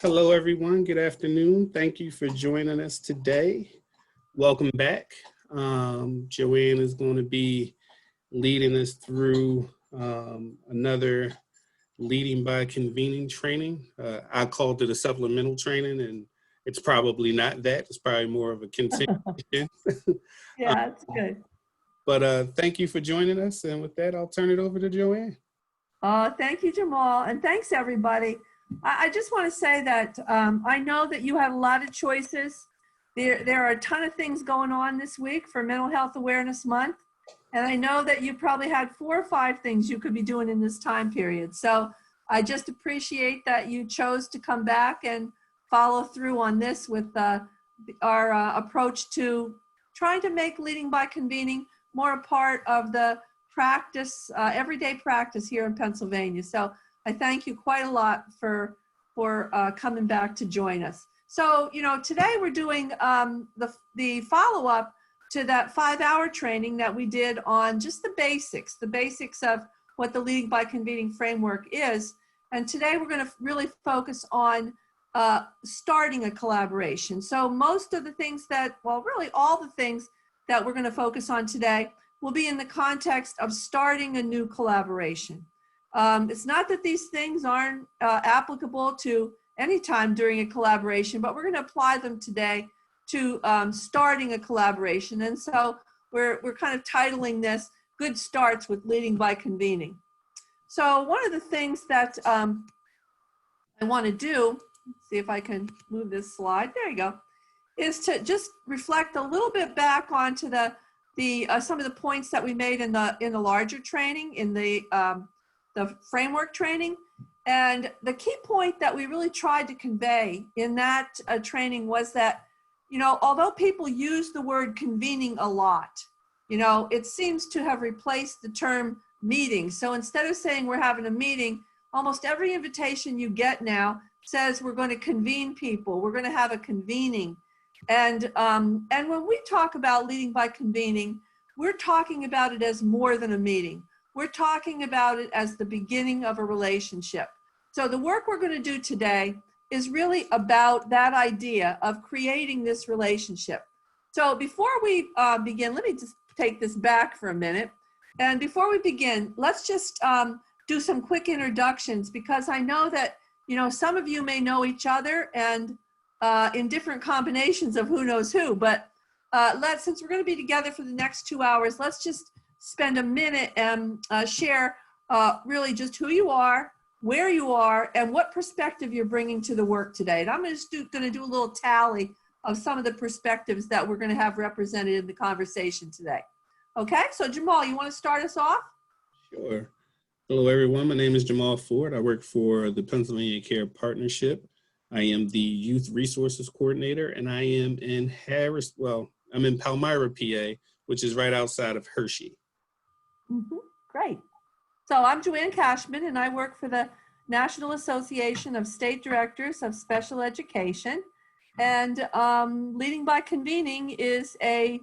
Hello, everyone. Good afternoon. Thank you for joining us today. Welcome back. Joanne is going to be leading us through another leading by convening training. I called it a supplemental training, and it's probably not that. It's probably more of a continuation. Yeah, that's good. But thank you for joining us. And with that, I'll turn it over to Joanne. Thank you, Jamal, and thanks, everybody. I just want to say that I know that you had a lot of choices. There are a ton of things going on this week for Mental Health Awareness Month, and I know that you probably had 4 or 5 things you could be doing in this time period. So I just appreciate that you chose to come back and follow through on this with our approach to trying to make leading by convening more a part of the practice, everyday practice here in Pennsylvania. So I thank you quite a lot for coming back to join us. So, you know, today we're doing the follow-up to that 5-hour training that we did on just the basics of what the leading by convening framework is. And today we're going to really focus on starting a collaboration. So most of the things that, well, really all the things that we're going to focus on today will be in the context of starting a new collaboration. It's not that these things aren't applicable to any time during a collaboration, but we're going to apply them today to starting a collaboration. And so we're kind of titling this Good Starts with Leading by Convening. So one of the things that I want to do, let's see if I can move this slide, there you go, is to just reflect a little bit back onto some of the points that we made in the larger training, in the framework training. And the key point that we really tried to convey in that training was that, you know, although people use the word convening a lot, you know, it seems to have replaced the term meeting. So instead of saying we're having a meeting, almost every invitation you get now says we're going to convene people, we're going to have a convening. And when we talk about leading by convening, we're talking about it as more than a meeting. We're talking about it as the beginning of a relationship. So the work we're going to do today is really about that idea of creating this relationship. So before we begin, let me just take this back for a minute. And before we begin, let's just do some quick introductions, because I know that, you know, some of you may know each other and in different combinations of who knows who, but since we're going to be together for the next 2 hours, let's just spend a minute and share really just who you are, where you are, and what perspective you're bringing to the work today. And I'm just going to do a little tally of some of the perspectives that we're going to have represented in the conversation today. Okay, so Jamal, you want to start us off? Sure. Hello, everyone. My name is Jamal Ford. I work for the Pennsylvania Care Partnership. I am the Youth Resources Coordinator, and I am in I'm in Palmyra, PA, which is right outside of Hershey. Great. So I'm Joanne Cashman, and I work for the National Association of State Directors of Special Education. And Leading by Convening is a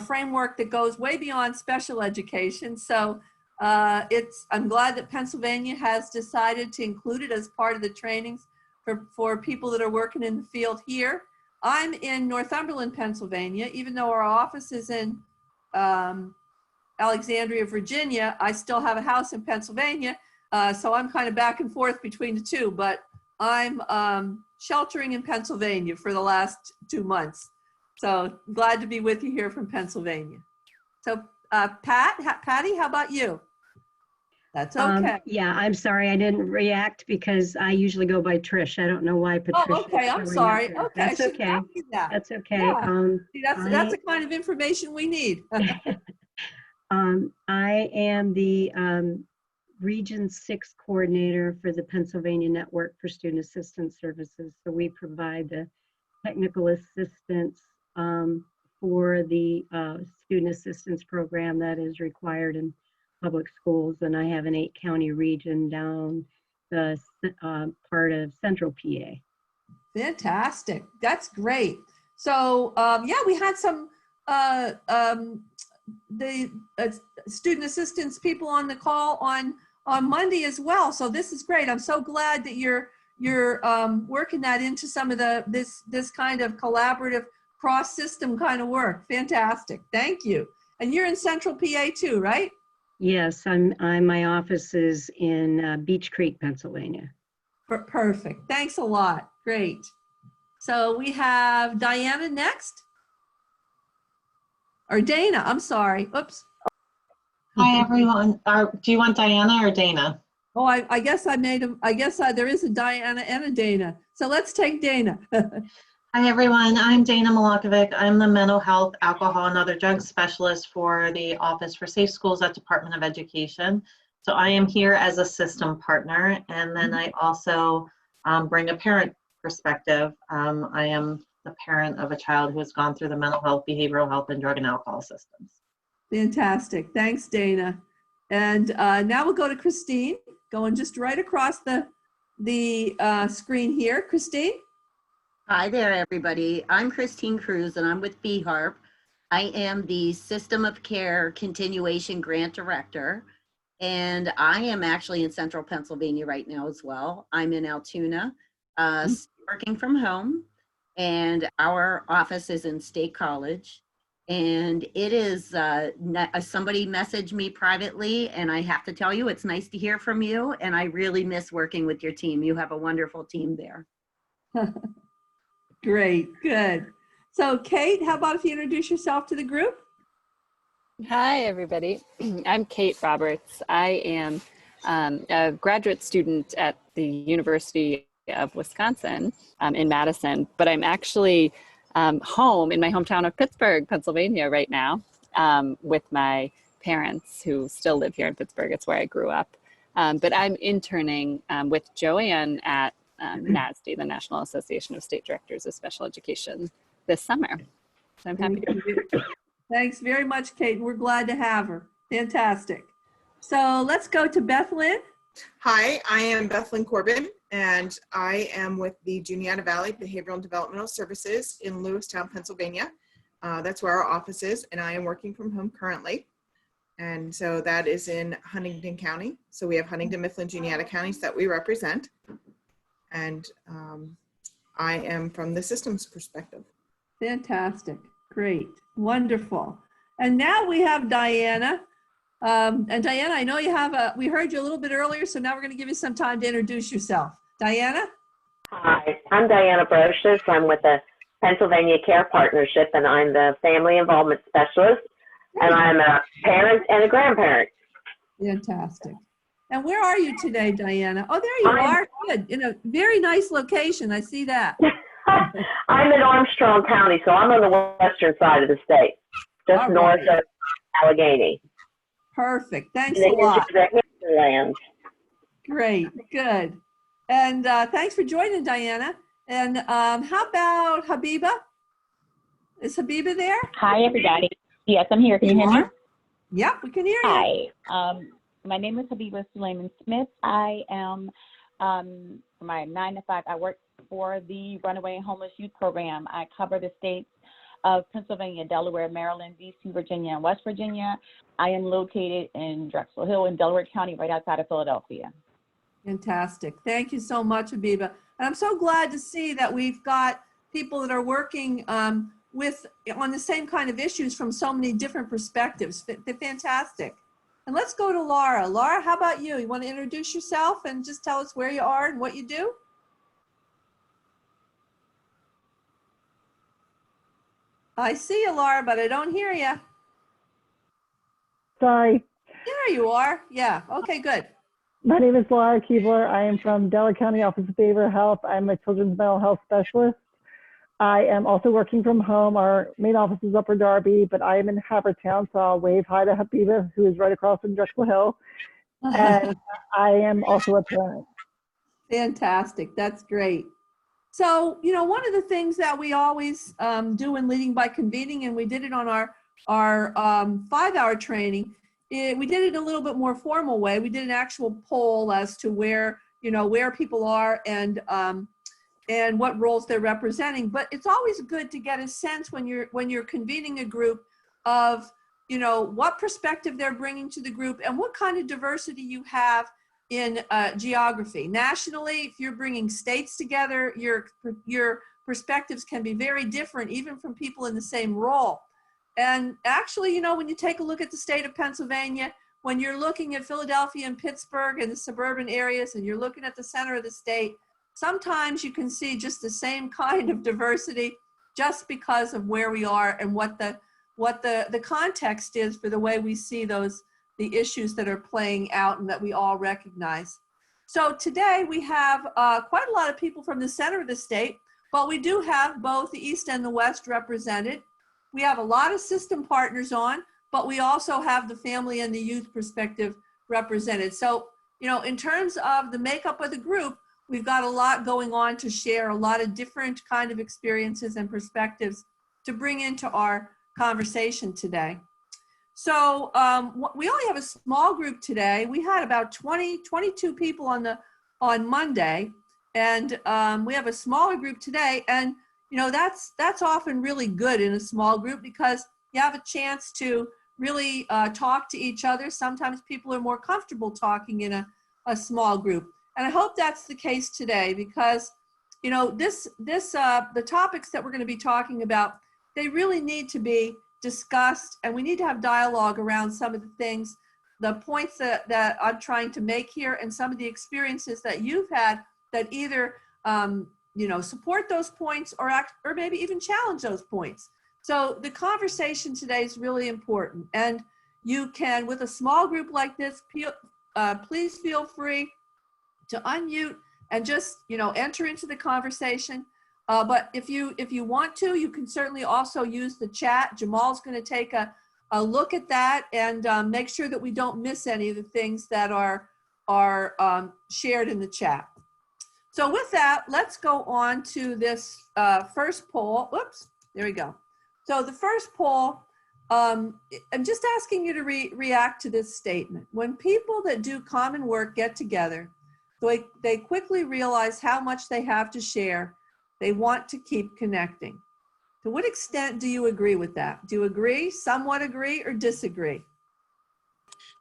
framework that goes way beyond special education. So I'm glad that Pennsylvania has decided to include it as part of the trainings for people that are working in the field here. I'm in Northumberland, Pennsylvania. Even though our office is in Alexandria, Virginia, I still have a house in Pennsylvania. So I'm kind of back and forth between the two, but I'm sheltering in Pennsylvania for the last 2 months. So glad to be with you here from Pennsylvania. So Patty, how about you? That's okay. Yeah, I'm sorry I didn't react because I usually go by Trish. I don't know why Patricia. Oh, okay. I'm sorry. Okay, that's okay. That's okay. Yeah. See, that's the kind of information we need. I am the Region 6 coordinator for the Pennsylvania Network for Student Assistance Services. So we provide the technical assistance for the student assistance program that is required in public schools, and I have an 8-county region down the part of central PA. Fantastic. That's great. So yeah, we had some student assistance people on the call on Monday as well. So this is great. I'm so glad that you're you're working that into some of this kind of collaborative cross-system kind of work. Fantastic. Thank you. And you're in Central PA too, right? Yes, my office is in Beech Creek, Pennsylvania. Perfect. Thanks a lot. Great. So we have Diana next. Or Dana, I'm sorry. Oops. Hi, everyone. Do you want Diana or Dana? Oh, I guess I made him. I guess there is a Diana and a Dana. So let's take Dana. Hi, everyone. I'm Dana Milakovic. I'm the mental health, alcohol, and other drug specialist for the Office for Safe Schools at Department of Education. So I am here as a system partner, and then I also bring a parent perspective. I am the parent of a child who has gone through the mental health, behavioral health, and drug and alcohol systems. Fantastic. Thanks, Dana. And now we'll go to Christine, going just right across the screen here. Christine? Hi there, everybody. I'm Christine Cruz, and I'm with BHARP. I am the System of Care Continuation Grant Director, and I am actually in Central Pennsylvania right now as well. I'm in Altoona, working from home, and our office is in State College. And it is, somebody messaged me privately, and I have to tell you, it's nice to hear from you, and I really miss working with your team. You have a wonderful team there. Great, good. So Kate, how about if you introduce yourself to the group? Hi, everybody. I'm Kate Roberts. I am a graduate student at the University of Wisconsin in Madison, but I'm actually home in my hometown of Pittsburgh, Pennsylvania right now with my parents who still live here in Pittsburgh. It's where I grew up. But I'm interning with Joanne at NASD, the National Association of State Directors of Special Education, this summer. So I'm happy to. Thanks very much, Kate. We're glad to have her. Fantastic. So let's go to Beth Lynn. Hi, I am Beth Lynn Corbin, and I am with the Juniata Valley Behavioral and Developmental Services in Lewistown, Pennsylvania. That's where our office is, and I am working from home currently. And so that is in Huntingdon County. So we have Huntingdon, Mifflin, Juniata counties that we represent. And I am from the systems perspective. Fantastic. Great. Wonderful. And now we have Diana. And Diana, I know you have we heard you a little bit earlier, so now we're going to give you some time to introduce yourself. Diana? Hi, I'm Diana Brocious. I'm with the Pennsylvania Care Partnership, and I'm the Family Involvement Specialist, and I'm a parent and a grandparent. Fantastic. And where are you today, Diana? Oh, there you are. Good. In a very nice location. I see that. I'm in Armstrong County, so I'm on the western side of the state, just north of Allegheny. Perfect. Thanks a lot. Hinterlands. Great. Good. And thanks for joining, Diana. And how about Habiba? Is Habiba there? Hi, everybody. Yes, I'm here. Can you hear me? Yep, we can hear you. Hi. My name is Habiba Suleiman Smith. I am, for my 9 to 5, I work for the Runaway and Homeless Youth Program. I cover the states of Pennsylvania, Delaware, Maryland, DC, Virginia, and West Virginia. I am located in Drexel Hill in Delaware County, right outside of Philadelphia. Fantastic. Thank you so much, Habiba. And I'm so glad to see that we've got people that are working on the same kind of issues from so many different perspectives. They're fantastic. And let's go to Laura. Laura, how about you? You want to introduce yourself and just tell us where you are and what you do? I see you, Laura, but I don't hear you. Sorry. There you are. Yeah. Okay, good. My name is Laura Keebler. I am from Delaware County Office of Behavioral Health. I'm a children's mental health specialist. I am also working from home. Our main office is Upper Darby, but I am in Havertown, so I'll wave hi to Habiba, who is right across from Drexel Hill. And I am also a parent. Fantastic. That's great. So, you know, one of the things that we always do in Leading by Convening, and we did it on our 5-hour training, we did it in a little bit more formal way. We did an actual poll as to where people are and what roles they're representing. But it's always good to get a sense when you're convening a group of, you know, what perspective they're bringing to the group and what kind of diversity you have in geography. Nationally, if you're bringing states together, your perspectives can be very different, even from people in the same role. And actually, you know, when you take a look at the state of Pennsylvania, when you're looking at Philadelphia and Pittsburgh and the suburban areas, and you're looking at the center of the state, sometimes you can see just the same kind of diversity just because of where we are and what the context is for the way we see the issues that are playing out and that we all recognize. So today we have quite a lot of people from the center of the state, but we do have both the East and the West represented. We have a lot of system partners on, but we also have the family and the youth perspective represented. So, you know, in terms of the makeup of the group, we've got a lot going on to share, a lot of different kind of experiences and perspectives to bring into our conversation today. So we only have a small group today. We had about 22 people on Monday, and we have a smaller group today. And you know, that's often really good in a small group because you have a chance to really talk to each other. Sometimes people are more comfortable talking in a small group. And I hope that's the case today because, you know, the topics that we're going to be talking about, they really need to be discussed, and we need to have dialogue around some of the things, the points that I'm trying to make here, and some of the experiences that you've had that either you know, support those points or maybe even challenge those points. So the conversation today is really important, and you can, with a small group like this, please feel free to unmute and just, you know, enter into the conversation. But if you want to, you can certainly also use the chat. Jamal's going to take a look at that and make sure that we don't miss any of the things that are shared in the chat. So with that, let's go on to this first poll. Whoops, there we go. So the first poll, I'm just asking you to react to this statement. When people that do common work get together, they quickly realize how much they have to share. They want to keep connecting. To what extent do you agree with that? Do you agree, somewhat agree, or disagree?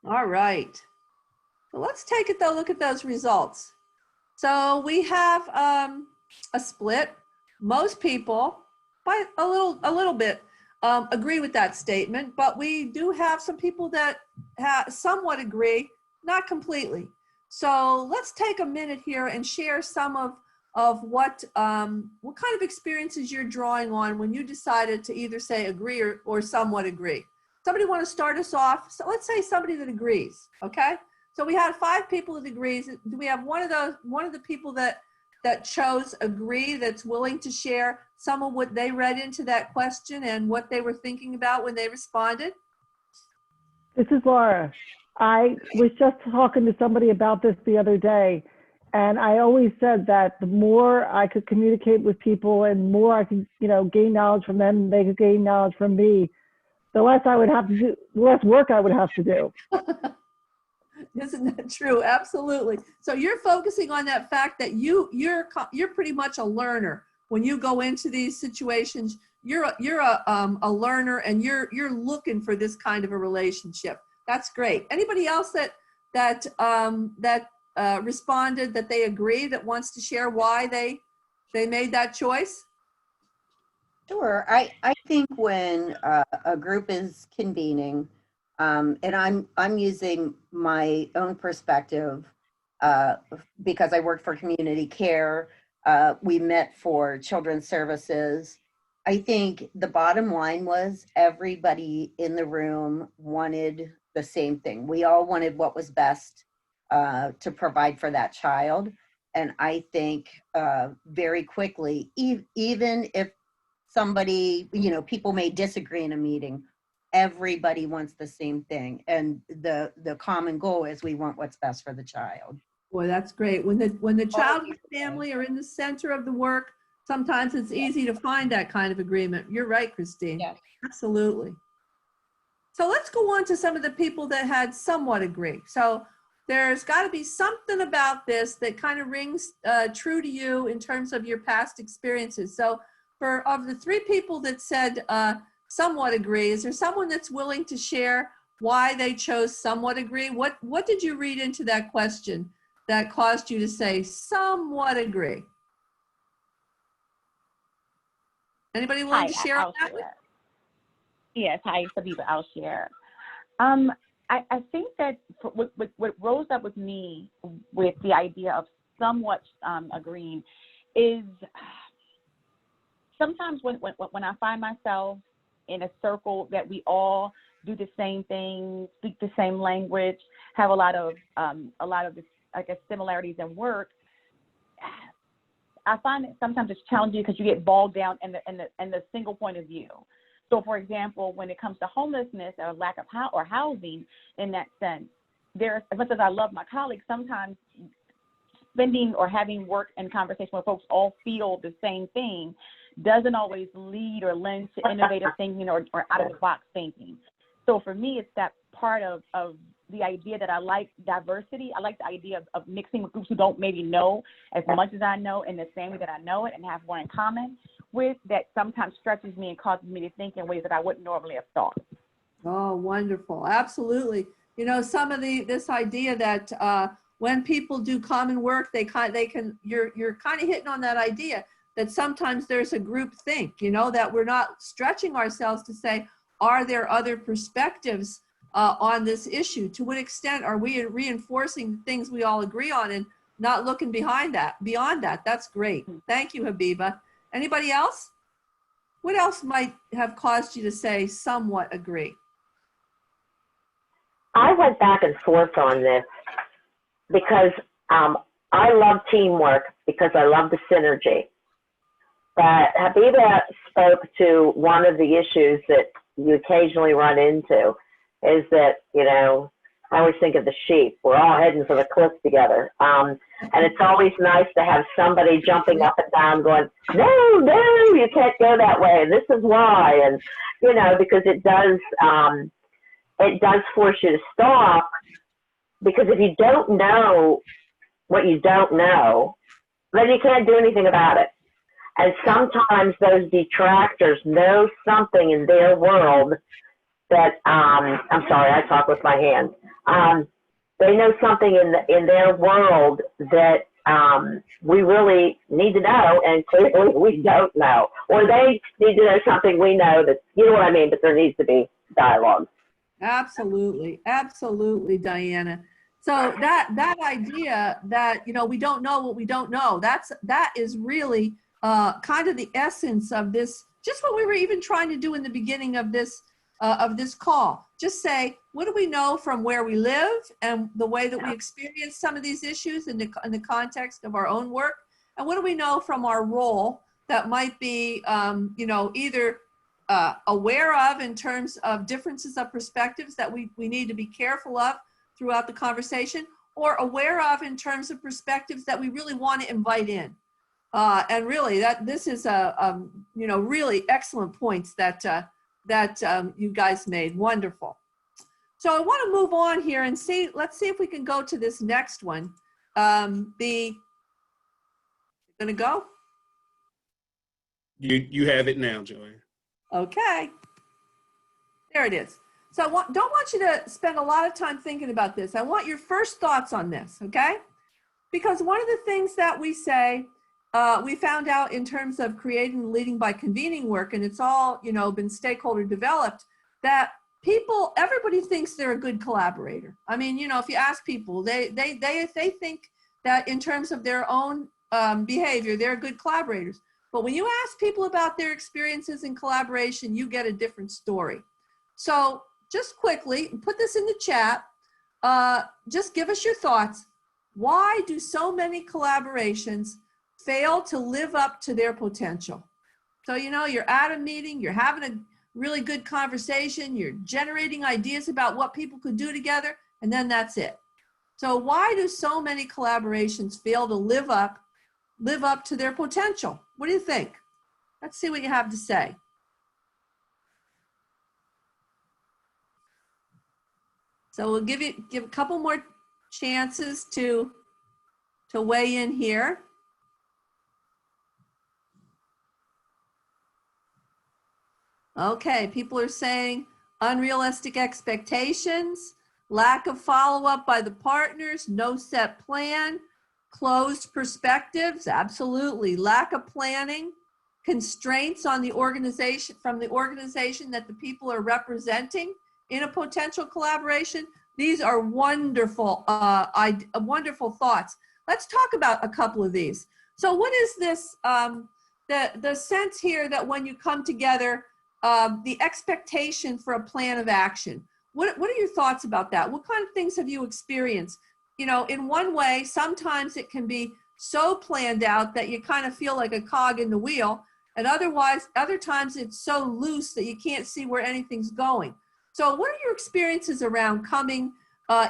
All right. So let's take a look at those results. So we have a split. Most people, by a little bit, agree with that statement, but we do have some people that somewhat agree, not completely. So let's take a minute here and share some of what kind of experiences you're drawing on when you decided to either say agree or somewhat agree. Somebody want to start us off? So let's say somebody that agrees, okay? So we had 5 people that agrees. Do we have one of the people that chose agree, that's willing to share some of what they read into that question and what they were thinking about when they responded? This is Laura. I was just talking to somebody about this the other day, and I always said that the more I could communicate with people and more I could, you know, gain knowledge from them, and they could gain knowledge from me, the less I would have to do, the less work I would have to do. Isn't that true? Absolutely. So you're focusing on that fact that you're pretty much a learner. When you go into these situations, you're a learner, and you're looking for this kind of a relationship. That's great. Anybody else that responded that they agree, that wants to share why they made that choice? Sure. I think when a group is convening, and I'm using my own perspective because I work for community care. We met for children's services. I think the bottom line was everybody in the room wanted the same thing. We all wanted what was best to provide for that child. And I think very quickly, even if somebody, you know, people may disagree in a meeting, everybody wants the same thing. And the common goal is we want what's best for the child. Boy, that's great. When the child and family are in the center of the work, sometimes it's easy to find that kind of agreement. You're right, Christine. Yes. Absolutely. So let's go on to some of the people that had somewhat agree. So there's got to be something about this that kind of rings true to you in terms of your past experiences. So of the 3 people that said somewhat agree, is there someone that's willing to share why they chose somewhat agree? What did you read into that question that caused you to say somewhat agree? Anybody willing to share I'll that? share. Yes, hi, Sabiba, I'll share. I think that what rose up with me with the idea of somewhat agreeing is sometimes when I find myself in a circle that we all do the same thing, speak the same language, have a lot of this, I guess, similarities in work, I find it sometimes it's challenging because you get bogged down in the single point of view. So, for example, when it comes to homelessness or lack of housing, in that sense, there's, as much as I love my colleagues, sometimes spending or having work and conversation where folks all feel the same thing doesn't always lead or lend to innovative thinking or out of the box thinking. So for me, it's that part of the idea that I like diversity. I like the idea of mixing with groups who don't maybe know as much as I know in the same way that I know it and have more in common with, that sometimes stretches me and causes me to think in ways that I wouldn't normally have thought. Oh, wonderful. Absolutely. You know, some of this idea that when people do common work, you're kind of hitting on that idea that sometimes there's a group think, you know, that we're not stretching ourselves to say, are there other perspectives on this issue? To what extent are we reinforcing things we all agree on and not looking beyond that? That's great. Thank you, Habiba. Anybody else? What else might have caused you to say somewhat agree? I went back and forth on this because I love teamwork because I love the synergy. But Habiba spoke to one of the issues that you occasionally run into is that, you know, I always think of the sheep. We're all heading for the cliff together. And it's always nice to have somebody jumping up and down going, no, you can't go that way. And this is why. And, you know, because it does force you to stop, because if you don't know what you don't know, then you can't do anything about it. And sometimes those detractors know something in their world that, I'm sorry, I talk with my hands. They know something in their world that we really need to know, and clearly we don't know. Or they need to know something we know that, you know what I mean, but there needs to be dialogue. Absolutely. Absolutely, Diana. So that idea that, you know, we don't know what we don't know, that is really kind of the essence of this, just what we were even trying to do in the beginning of this call. Just say, what do we know from where we live and the way that we experience some of these issues in the context of our own work? And what do we know from our role that might be, you know, either aware of in terms of differences of perspectives that we need to be careful of throughout the conversation, or aware of in terms of perspectives that we really want to invite in. And really, this is you know, really excellent points that you guys made. Wonderful. So I want to move on here and let's see if we can go to this next one. Gonna go? You have it now, Joanne. Okay. There it is. So I don't want you to spend a lot of time thinking about this. I want your first thoughts on this, okay? Because one of the things that we say, we found out in terms of creating and leading by convening work, and it's all, you know, been stakeholder developed, that everybody thinks they're a good collaborator. I mean, you know, if you ask people, they think that in terms of their own behavior, they're good collaborators. But when you ask people about their experiences in collaboration, you get a different story. So just quickly, put this in the chat. Just give us your thoughts. Why do so many collaborations fail to live up to their potential? So, you know, you're at a meeting, you're having a really good conversation, you're generating ideas about what people could do together, and then that's it. So why do so many collaborations fail to live up to their potential? What do you think? Let's see what you have to say. So we'll give a couple more chances to weigh in here. Okay, people are saying unrealistic expectations, lack of follow-up by the partners, no set plan, closed perspectives, absolutely, lack of planning, constraints on the organization, from the organization that the people are representing in a potential collaboration. These are wonderful, wonderful thoughts. Let's talk about a couple of these. So what is this, the sense here that when you come together, the expectation for a plan of action? What are your thoughts about that? What kind of things have you experienced? You know, in one way, sometimes it can be so planned out that you kind of feel like a cog in the wheel, and other times it's so loose that you can't see where anything's going. So what are your experiences around coming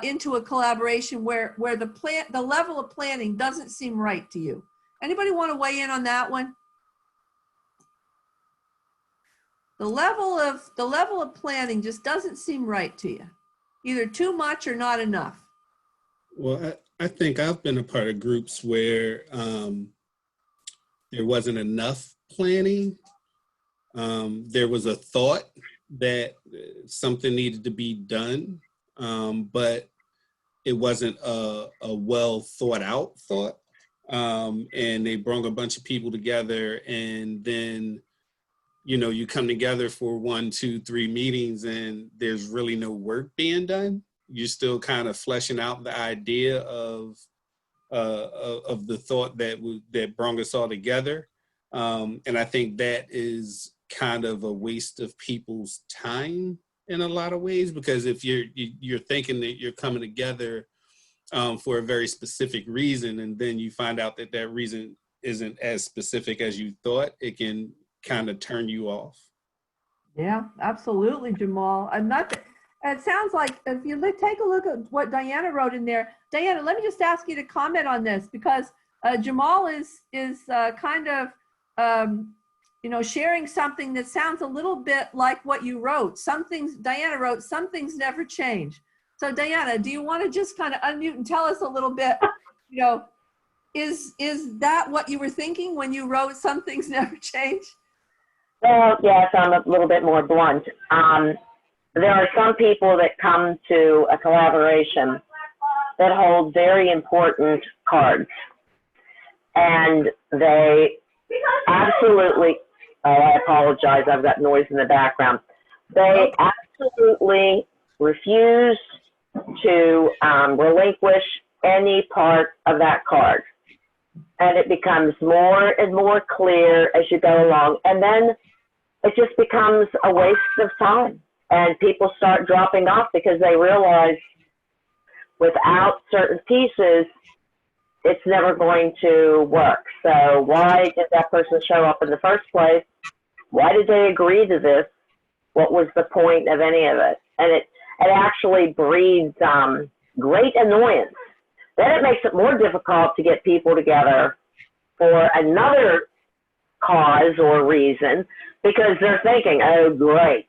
into a collaboration where the level of planning doesn't seem right to you? Anybody want to weigh in on that one? The level of planning just doesn't seem right to you, either too much or not enough. Well, I think I've been a part of groups where there wasn't enough planning. There was a thought that something needed to be done, but it wasn't a well thought out thought. And they brought a bunch of people together, and then, you know, you come together for 1, 2, 3 meetings and there's really no work being done. You're still kind of fleshing out the idea of the thought that brought us all together. And I think that is kind of a waste of people's time in a lot of ways, because if you're thinking that you're coming together for a very specific reason, and then you find out that that reason isn't as specific as you thought, it can kind of turn you off. Yeah, absolutely, Jamal. It sounds like, if you take a look at what Diana wrote in there, Diana, let me just ask you to comment on this, because Jamal is kind of, you know, sharing something that sounds a little bit like what you wrote. Some things, Diana wrote, some things never change. So Diana, do you want to just kind of unmute and tell us a little bit, you know, is that what you were thinking when you wrote some things never change? Well, yes, I'm a little bit more blunt. There are some people that come to a collaboration that hold very important cards, and they absolutely, oh, I apologize, I've got noise in the background. They absolutely refuse to relinquish any part of that card. And it becomes more and more clear as you go along. And then it just becomes a waste of time. And people start dropping off because they realize without certain pieces, it's never going to work. So why did that person show up in the first place? Why did they agree to this? What was the point of any of it? And it actually breeds great annoyance. Then it makes it more difficult to get people together for another cause or reason, because they're thinking, oh, great,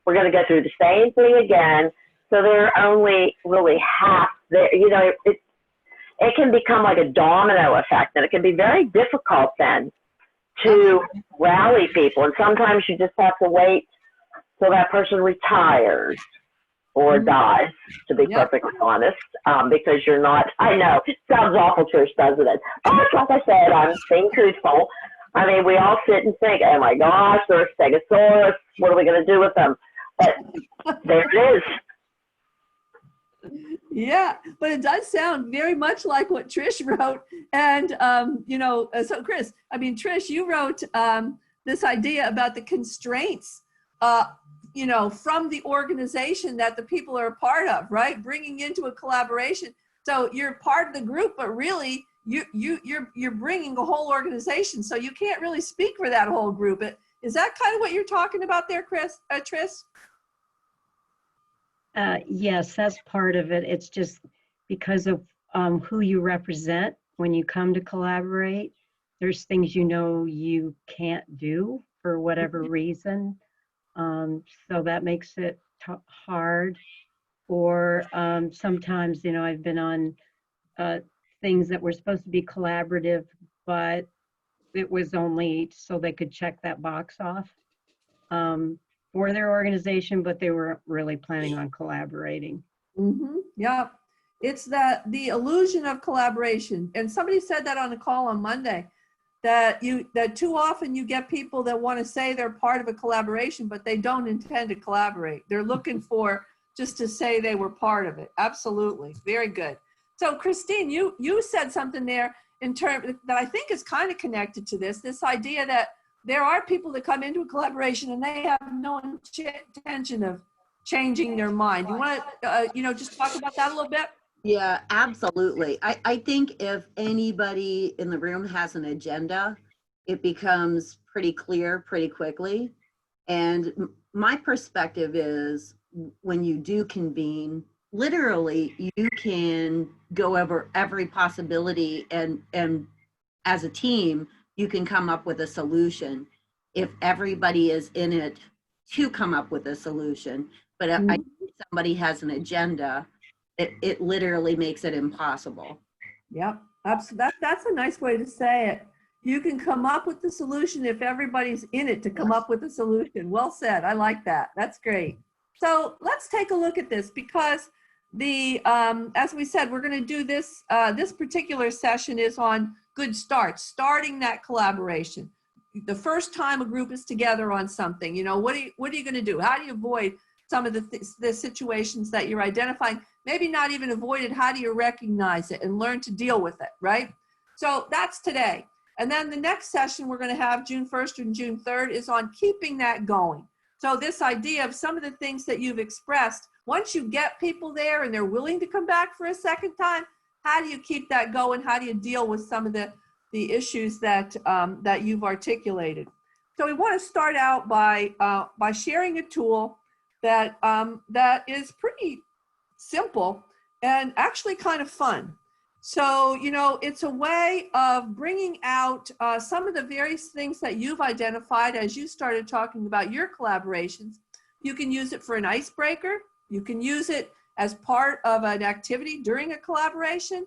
we're going to go through the same thing again. So they're only really half there. You know, it can become like a domino effect, and it can be very difficult then to rally people. And sometimes you just have to wait till that person retires or dies, to be perfectly honest, because you're not, I know, it sounds awful, Trish, doesn't it? But like I said, I'm being truthful. I mean, we all sit and think, oh my gosh, there's Stegosaurus, what are we going to do with them? But there it is. Yeah, but it does sound very much like what Trish wrote. And, you know, so Chris, I mean, Trish, you wrote this idea about the constraints, you know, from the organization that the people are a part of, right? Bringing into a collaboration. So you're part of the group, but really you're bringing a whole organization. So you can't really speak for that whole group. Is that kind of what you're talking about there, Chris, Trish? Yes, that's part of it. It's just because of who you represent when you come to collaborate. There's things you know you can't do for whatever reason. So that makes it hard. Or sometimes, you know, I've been on things that were supposed to be collaborative, but it was only so they could check that box off for their organization, but they weren't really planning on collaborating. Yeah. It's the illusion of collaboration. And somebody said that on a call on Monday, that too often you get people that want to say they're part of a collaboration, but they don't intend to collaborate. They're looking for just to say they were part of it. Absolutely. Very good. So Christine, you said something there in terms that I think is kind of connected to this idea that there are people that come into a collaboration and they have no intention of changing their mind. You want to, just talk about that a little bit? Yeah, absolutely. I think if anybody in the room has an agenda, it becomes pretty clear pretty quickly. And my perspective is when you do convene, literally you can go over every possibility and as a team, you can come up with a solution if everybody is in it to come up with a solution. But if somebody has an agenda, it literally makes it impossible. Yep, that's a nice way to say it. You can come up with the solution if everybody's in it to come up with a solution. Well said. I like that. That's great. So let's take a look at this because as we said, we're going to do this. This particular session is on good starts, starting that collaboration. The first time a group is together on something, what are you going to do? How do you avoid some of the situations that you're identifying? Maybe not even avoid it. How do you recognize it and learn to deal with it, right? So that's today. And then the next session we're going to have June 1st and June 3rd is on keeping that going. So this idea of some of the things that you've expressed, once you get people there and they're willing to come back for a second time, how do you keep that going? How do you deal with some of the issues that you've articulated? So we want to start out by sharing a tool that is pretty simple and actually kind of fun. So, it's a way of bringing out some of the various things that you've identified as you started talking about your collaborations. You can use it for an icebreaker. You can use it as part of an activity during a collaboration.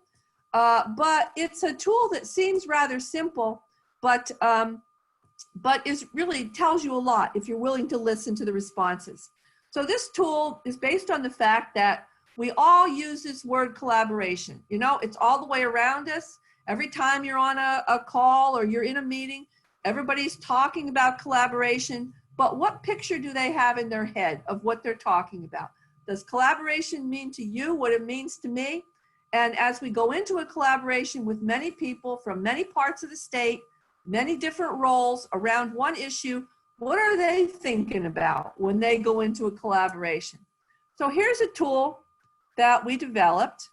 But it's a tool that seems rather simple, but is really tells you a lot if you're willing to listen to the responses. So this tool is based on the fact that we all use this word collaboration. It's all the way around us. Every time you're on a call or you're in a meeting, everybody's talking about collaboration, but what picture do they have in their head of what they're talking about? Does collaboration mean to you what it means to me? And as we go into a collaboration with many people from many parts of the state, many different roles around one issue, what are they thinking about when they go into a collaboration? So here's a tool that we developed,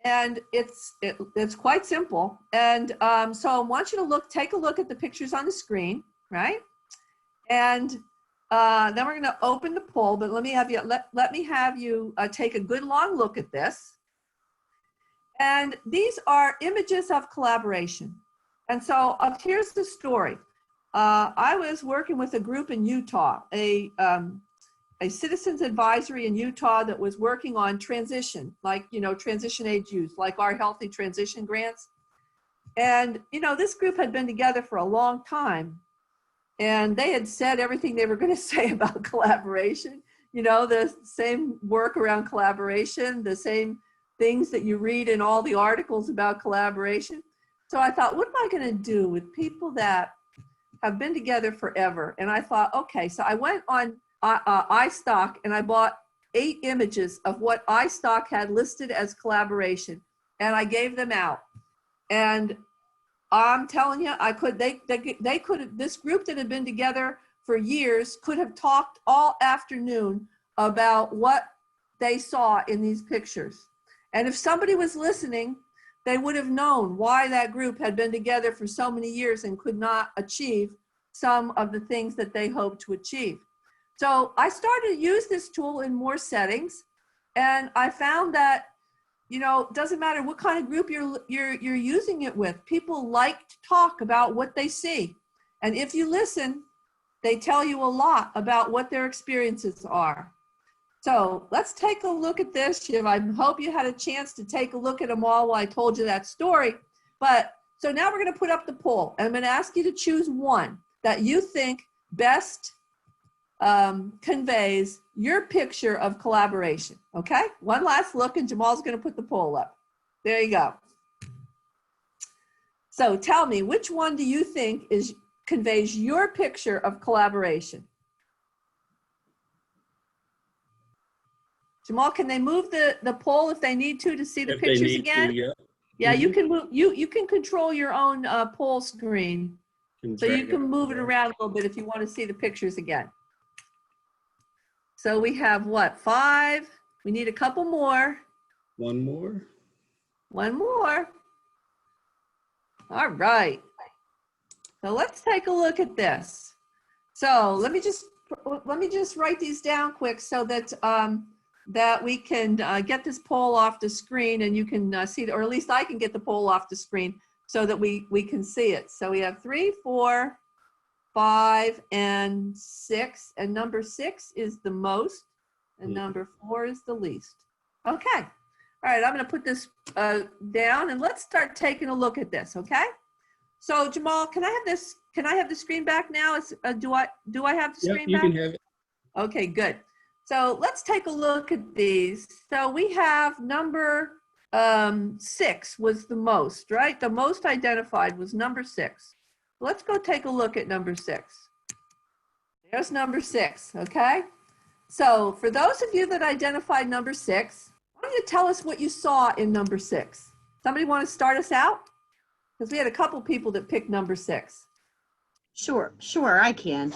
and it's quite simple. And so I want you to take a look at the pictures on the screen, right? And then we're going to open the poll, but let me have you take a good long look at this. And these are images of collaboration. And so here's the story. I was working with a group in Utah, a citizens advisory in Utah that was working on transition, like, transition age youth, like our healthy transition grants. And, this group had been together for a long time. And they had said everything they were going to say about collaboration, the same work around collaboration, the same things that you read in all the articles about collaboration. So I thought, what am I going to do with people that have been together forever? And I thought, okay, so I went on iStock and I bought 8 images of what iStock had listed as collaboration, and I gave them out. And I'm telling you, they could have, this group that had been together for years could have talked all afternoon about what they saw in these pictures. And if somebody was listening, they would have known why that group had been together for so many years and could not achieve some of the things that they hoped to achieve. So I started to use this tool in more settings, and I found that, it doesn't matter what kind of group you're using it with. People like to talk about what they see. And if you listen, they tell you a lot about what their experiences are. So let's take a look at this. I hope you had a chance to take a look at them all while I told you that story. But so now we're going to put up the poll. And I'm going to ask you to choose one that you think best conveys your picture of collaboration. Okay, one last look, and Jamal's going to put the poll up. There you go. So tell me, which one do you think conveys your picture of collaboration? Jamal, can they move the poll if they need to see the pictures again? Yeah. Yeah, you can move. You can control your own poll screen, so you can move it around a little bit if you want to see the pictures again. So we have what, 5? We need a couple more. One more. One more. All right. So let's take a look at this. So let me just write these down quick so that that we can get this poll off the screen, and you can see it, or at least I can get the poll off the screen so that we can see it. So we have 3, 4, 5, and 6, and number 6 is the most, and number 4 is the least. Okay. All right, I'm going to put this down, and let's start taking a look at this. Okay. So Jamal, can I have this? Can I have the screen back now? Do I have the screen back? You can have it. Okay, good. So let's take a look at these. So we have number 6 was the most, right? The most identified was number 6. Let's go take a look at number 6. There's number 6, okay? So for those of you that identified number 6, why don't you tell us what you saw in number 6? Somebody want to start us out? Because we had a couple people that picked number 6. Sure, I can.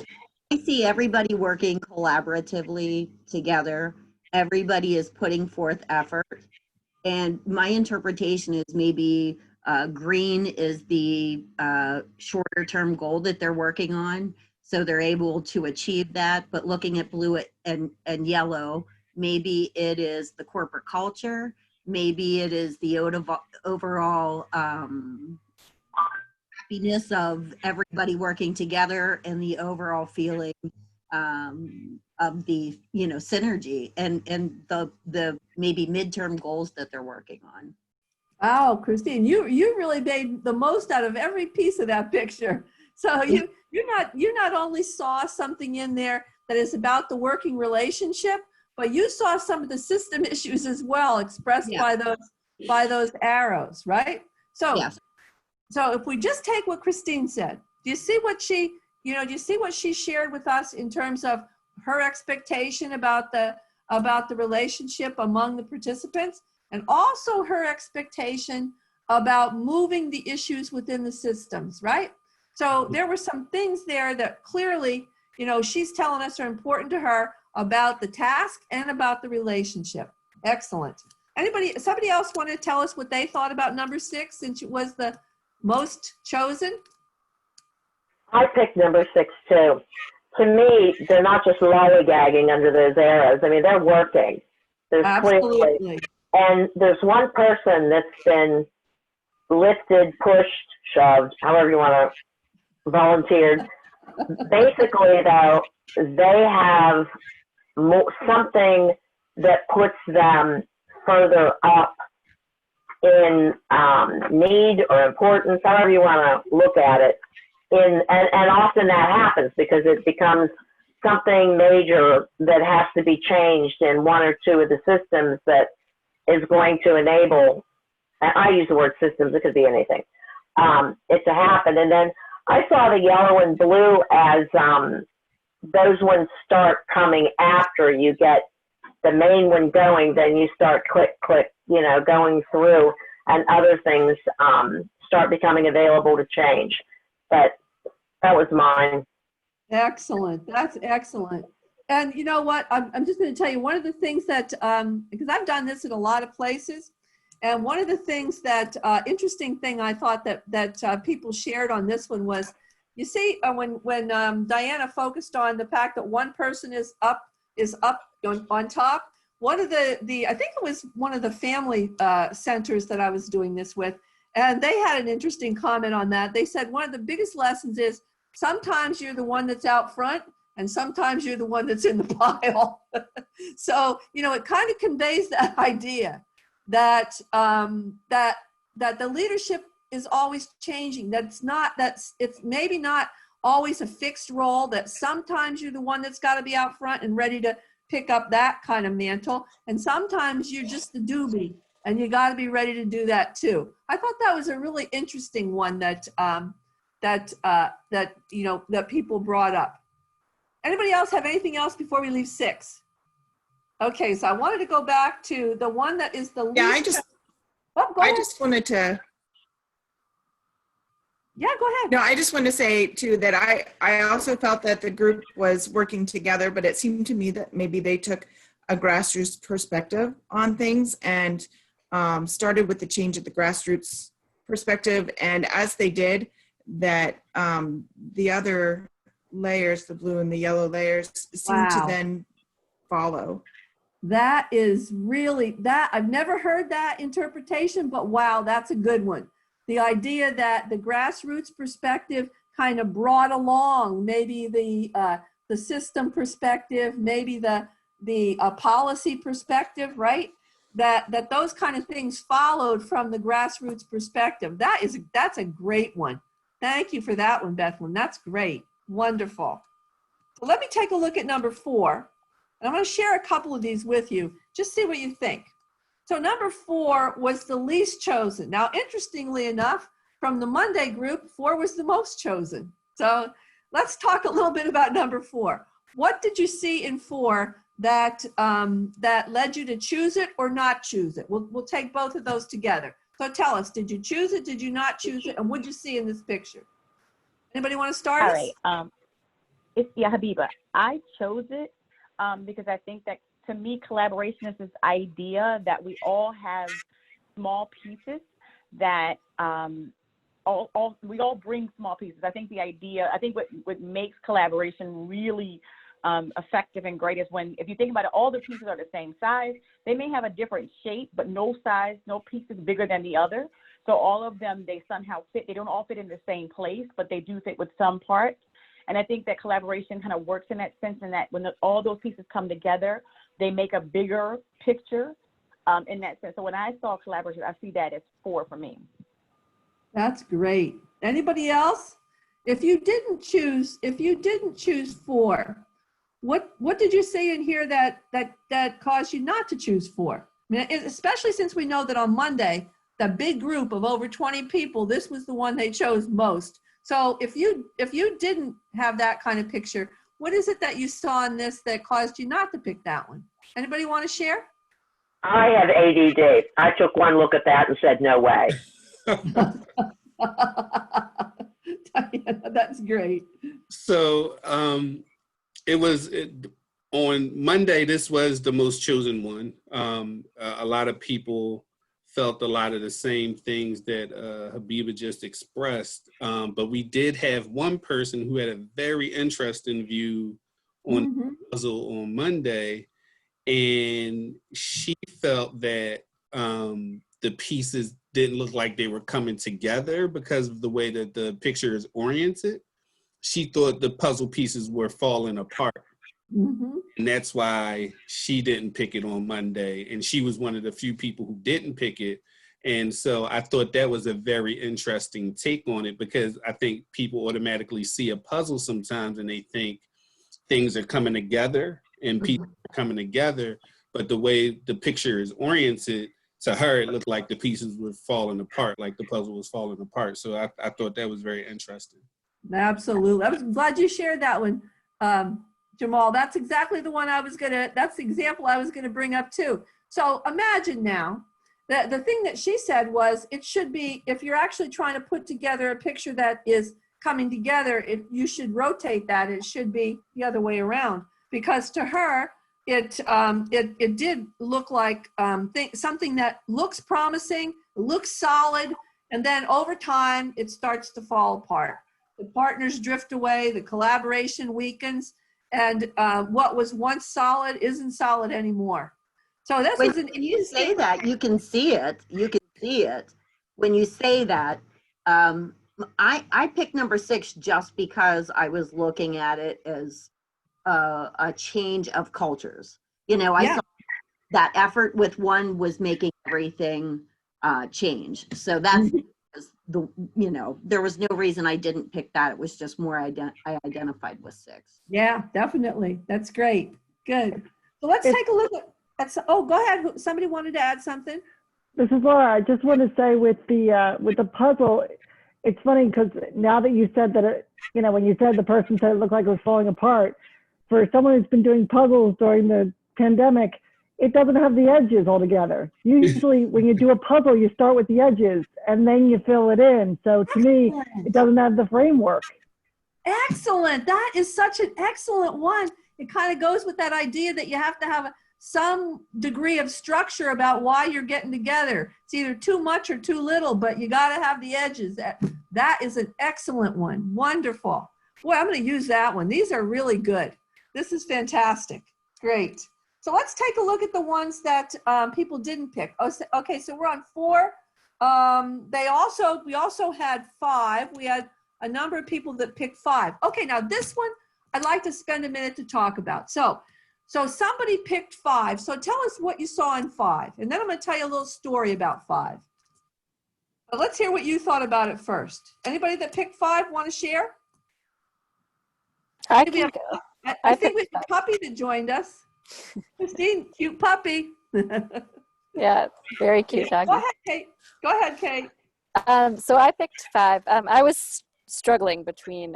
I see everybody working collaboratively together. Everybody is putting forth effort. And my interpretation is maybe green is the shorter term goal that they're working on. So they're able to achieve that. But looking at blue and yellow, maybe it is the corporate culture. Maybe it is the overall happiness of everybody working together and the overall feeling of the synergy and the maybe midterm goals that they're working on. Oh, Christine, you really made the most out of every piece of that picture. So you not only saw something in there that is about the working relationship, but you saw some of the system issues as well expressed by those arrows, right? So yes. So if we just take what Christine said, do you see what she shared with us in terms of her expectation about the relationship among the participants, and also her expectation about moving the issues within the systems, right? So there were some things there that clearly, she's telling us are important to her about the task and about the relationship. Excellent. Somebody else want to tell us what they thought about number 6 since it was the most chosen? I picked number 6 too. To me, they're not just lollygagging under those arrows. I mean, they're working. There's Absolutely. Clearly, and there's one person that's been lifted, pushed, shoved, however you want to, volunteered. Basically, though, they have something that puts them further up in need or importance, however you want to look at it. And often that happens because it becomes something major that has to be changed in one or two of the systems that is going to enable, and I use the word systems, it could be anything, it to happen. And then I saw the yellow and blue as those ones start coming after you get the main one going, then you start click, click, going through, and other things start becoming available to change. But that was mine. Excellent. That's excellent. And you know what? I'm just going to tell you one of the things that, because I've done this in a lot of places, and one of the things that, interesting thing I thought that people shared on this one was, you see, when Diana focused on the fact that one person is up on top, one of the I think it was one of the family centers that I was doing this with, and they had an interesting comment on that. They said one of the biggest lessons is sometimes you're the one that's out front, and sometimes you're the one that's in the pile. So, it kind of conveys that idea that that the leadership is always changing. It's maybe not always a fixed role, that sometimes you're the one that's got to be out front and ready to pick up that kind of mantle. And sometimes you're just the doobie and you got to be ready to do that too. I thought that was a really interesting one that, that people brought up. Anybody else have anything else before we leave 6? Okay, so I wanted to go back to the one that is the least. Yeah, I just wanted to. Yeah, go ahead. No, I just want to say too that I also felt that the group was working together, but it seemed to me that maybe they took a grassroots perspective on things and started with the change at the grassroots perspective. And as they did that, the other layers, the blue and the yellow layers, seemed to then follow. That is really, I've never heard that interpretation, but wow, that's a good one. The idea that the grassroots perspective kind of brought along maybe the system perspective, maybe the policy perspective, right? That those kind of things followed from the grassroots perspective. That's a great one. Thank you for that one, Bethlyn. That's great. Wonderful. So let me take a look at number 4. And I'm going to share a couple of these with you. Just see what you think. So number 4 was the least chosen. Now, interestingly enough, from the Monday group, 4 was the most chosen. So let's talk a little bit about number 4. What did you see in 4 that led you to choose it or not choose it? We'll take both of those together. So tell us, did you choose it? Did you not choose it? And what did you see in this picture? Anybody want to start? All right. Habiba. I chose it because I think that, to me, collaboration is this idea that we all have small pieces that we all bring small pieces. I think what makes collaboration really effective and great is when, if you think about it, all the pieces are the same size. They may have a different shape, but no piece is bigger than the other. So all of them, they somehow fit. They don't all fit in the same place, but they do fit with some parts. And I think that collaboration kind of works in that sense, and that when all those pieces come together, they make a bigger picture in that sense. So when I saw collaboration, I see that as 4 for me. That's great. Anybody else? If you didn't choose 4, what did you say in here that caused you not to choose 4? I mean, especially since we know that on Monday, the big group of over 20 people, this was the one they chose most. So if you didn't have that kind of picture, what is it that you saw in this that caused you not to pick that one? Anybody want to share? I have ADD. I took one look at that and said, no way. That's great. So on Monday, this was the most chosen one. A lot of people felt a lot of the same things that Habiba just expressed. But we did have one person who had a very interesting view on the puzzle on Monday. And she felt that the pieces didn't look like they were coming together because of the way that the picture is oriented. She thought the puzzle pieces were falling apart. And that's why she didn't pick it on Monday. And she was one of the few people who didn't pick it. And so I thought that was a very interesting take on it, because I think people automatically see a puzzle sometimes and they think things are coming together and people are coming together. But the way the picture is oriented, to her, it looked like the pieces were falling apart, like the puzzle was falling apart. So I thought that was very interesting. Absolutely. I'm glad you shared that one, Jamal. That's exactly the one that's the example I was going to bring up too. So imagine now that the thing that she said was, it should be, if you're actually trying to put together a picture that is coming together, you should rotate that. It should be the other way around, because to her, it did look like something that looks promising, looks solid, and then over time it starts to fall apart. The partners drift away, the collaboration weakens, and what was once solid isn't solid anymore. So this was an When you say that, you can see it. You can see it. When you say that, I picked number 6 just because I was looking at it as a change of cultures. You know, I saw that effort with one was making everything change. So that's there was no reason I didn't pick that. It was just more I identified with 6. Yeah, definitely. That's great. Good. So let's take a look at oh, go ahead. Somebody wanted to add something. This is Laura. I just want to say with the puzzle, it's funny because now that you said that, when you said the person said it looked like it was falling apart, for someone who's been doing puzzles during the pandemic, it doesn't have the edges all together. Usually when you do a puzzle, you start with the edges and then you fill it in. So to me, it doesn't have the framework. Excellent. That is such an excellent one. It kind of goes with that idea that you have to have some degree of structure about why you're getting together. It's either too much or too little, but you got to have the edges. That is an excellent one. Wonderful. Boy, I'm going to use that one. These are really good. This is fantastic. Great. So let's take a look at the ones that people didn't pick. Okay, so we're on 4. We also had 5. We had a number of people that picked 5. Okay, now this one I'd like to spend a minute to talk about. So somebody picked 5. So tell us what you saw in 5, and then I'm going to tell you a little story about 5. But let's hear what you thought about it first. Anybody that picked 5 want to share? I can go. I think we have a puppy that joined us. Christine, cute puppy. Yeah, very cute dog. Go ahead, Kate. Go ahead, Kate. So I picked 5. I was struggling between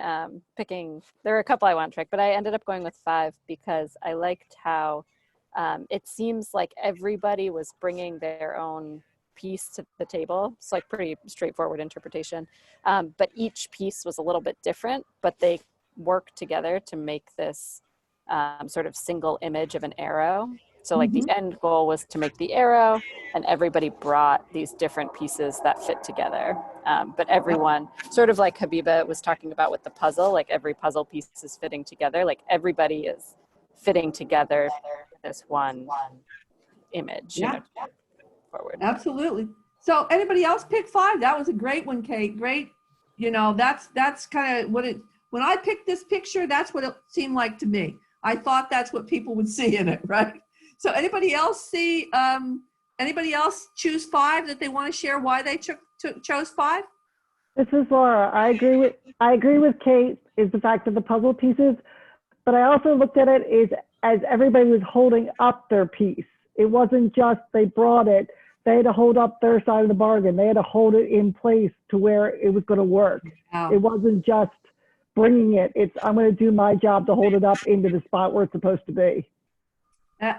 picking. There were a couple I want to pick, but I ended up going with 5 because I liked how it seems like everybody was bringing their own piece to the table. It's like pretty straightforward interpretation, but each piece was a little bit different, but they work together to make this sort of single image of an arrow. So like the end goal was to make the arrow, and everybody brought these different pieces that fit together. But everyone, sort of like Habiba was talking about with the puzzle, like every puzzle piece is fitting together, like everybody is fitting together this one image. Yeah. Forward. Absolutely. So anybody else pick 5? That was a great one, Kate. Great. That's kind of what it, when I picked this picture, that's what it seemed like to me. I thought that's what people would see in it, right? So anybody else anybody else choose 5 that they want to share why they chose 5? This is Laura. I agree with Kate is the fact of the puzzle pieces, but I also looked at it as everybody was holding up their piece. It wasn't just they brought it. They had to hold up their side of the bargain. They had to hold it in place to where it was going to work. Wow. It wasn't just bringing it. It's I'm going to do my job to hold it up into the spot where it's supposed to be.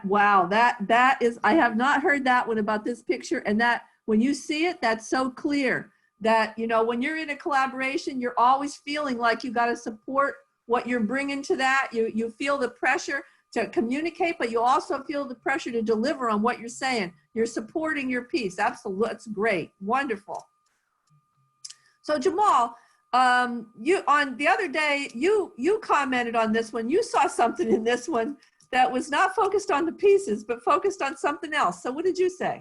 Wow, that is, I have not heard that one about this picture, and that when you see it, that's so clear that, when you're in a collaboration, you're always feeling like you got to support what you're bringing to that. You feel the pressure to communicate, but you also feel the pressure to deliver on what you're saying. You're supporting your piece. Absolutely, that's great, wonderful. So Jamal, you on the other day, you commented on this one. You saw something in this one that was not focused on the pieces, but focused on something else. So what did you say?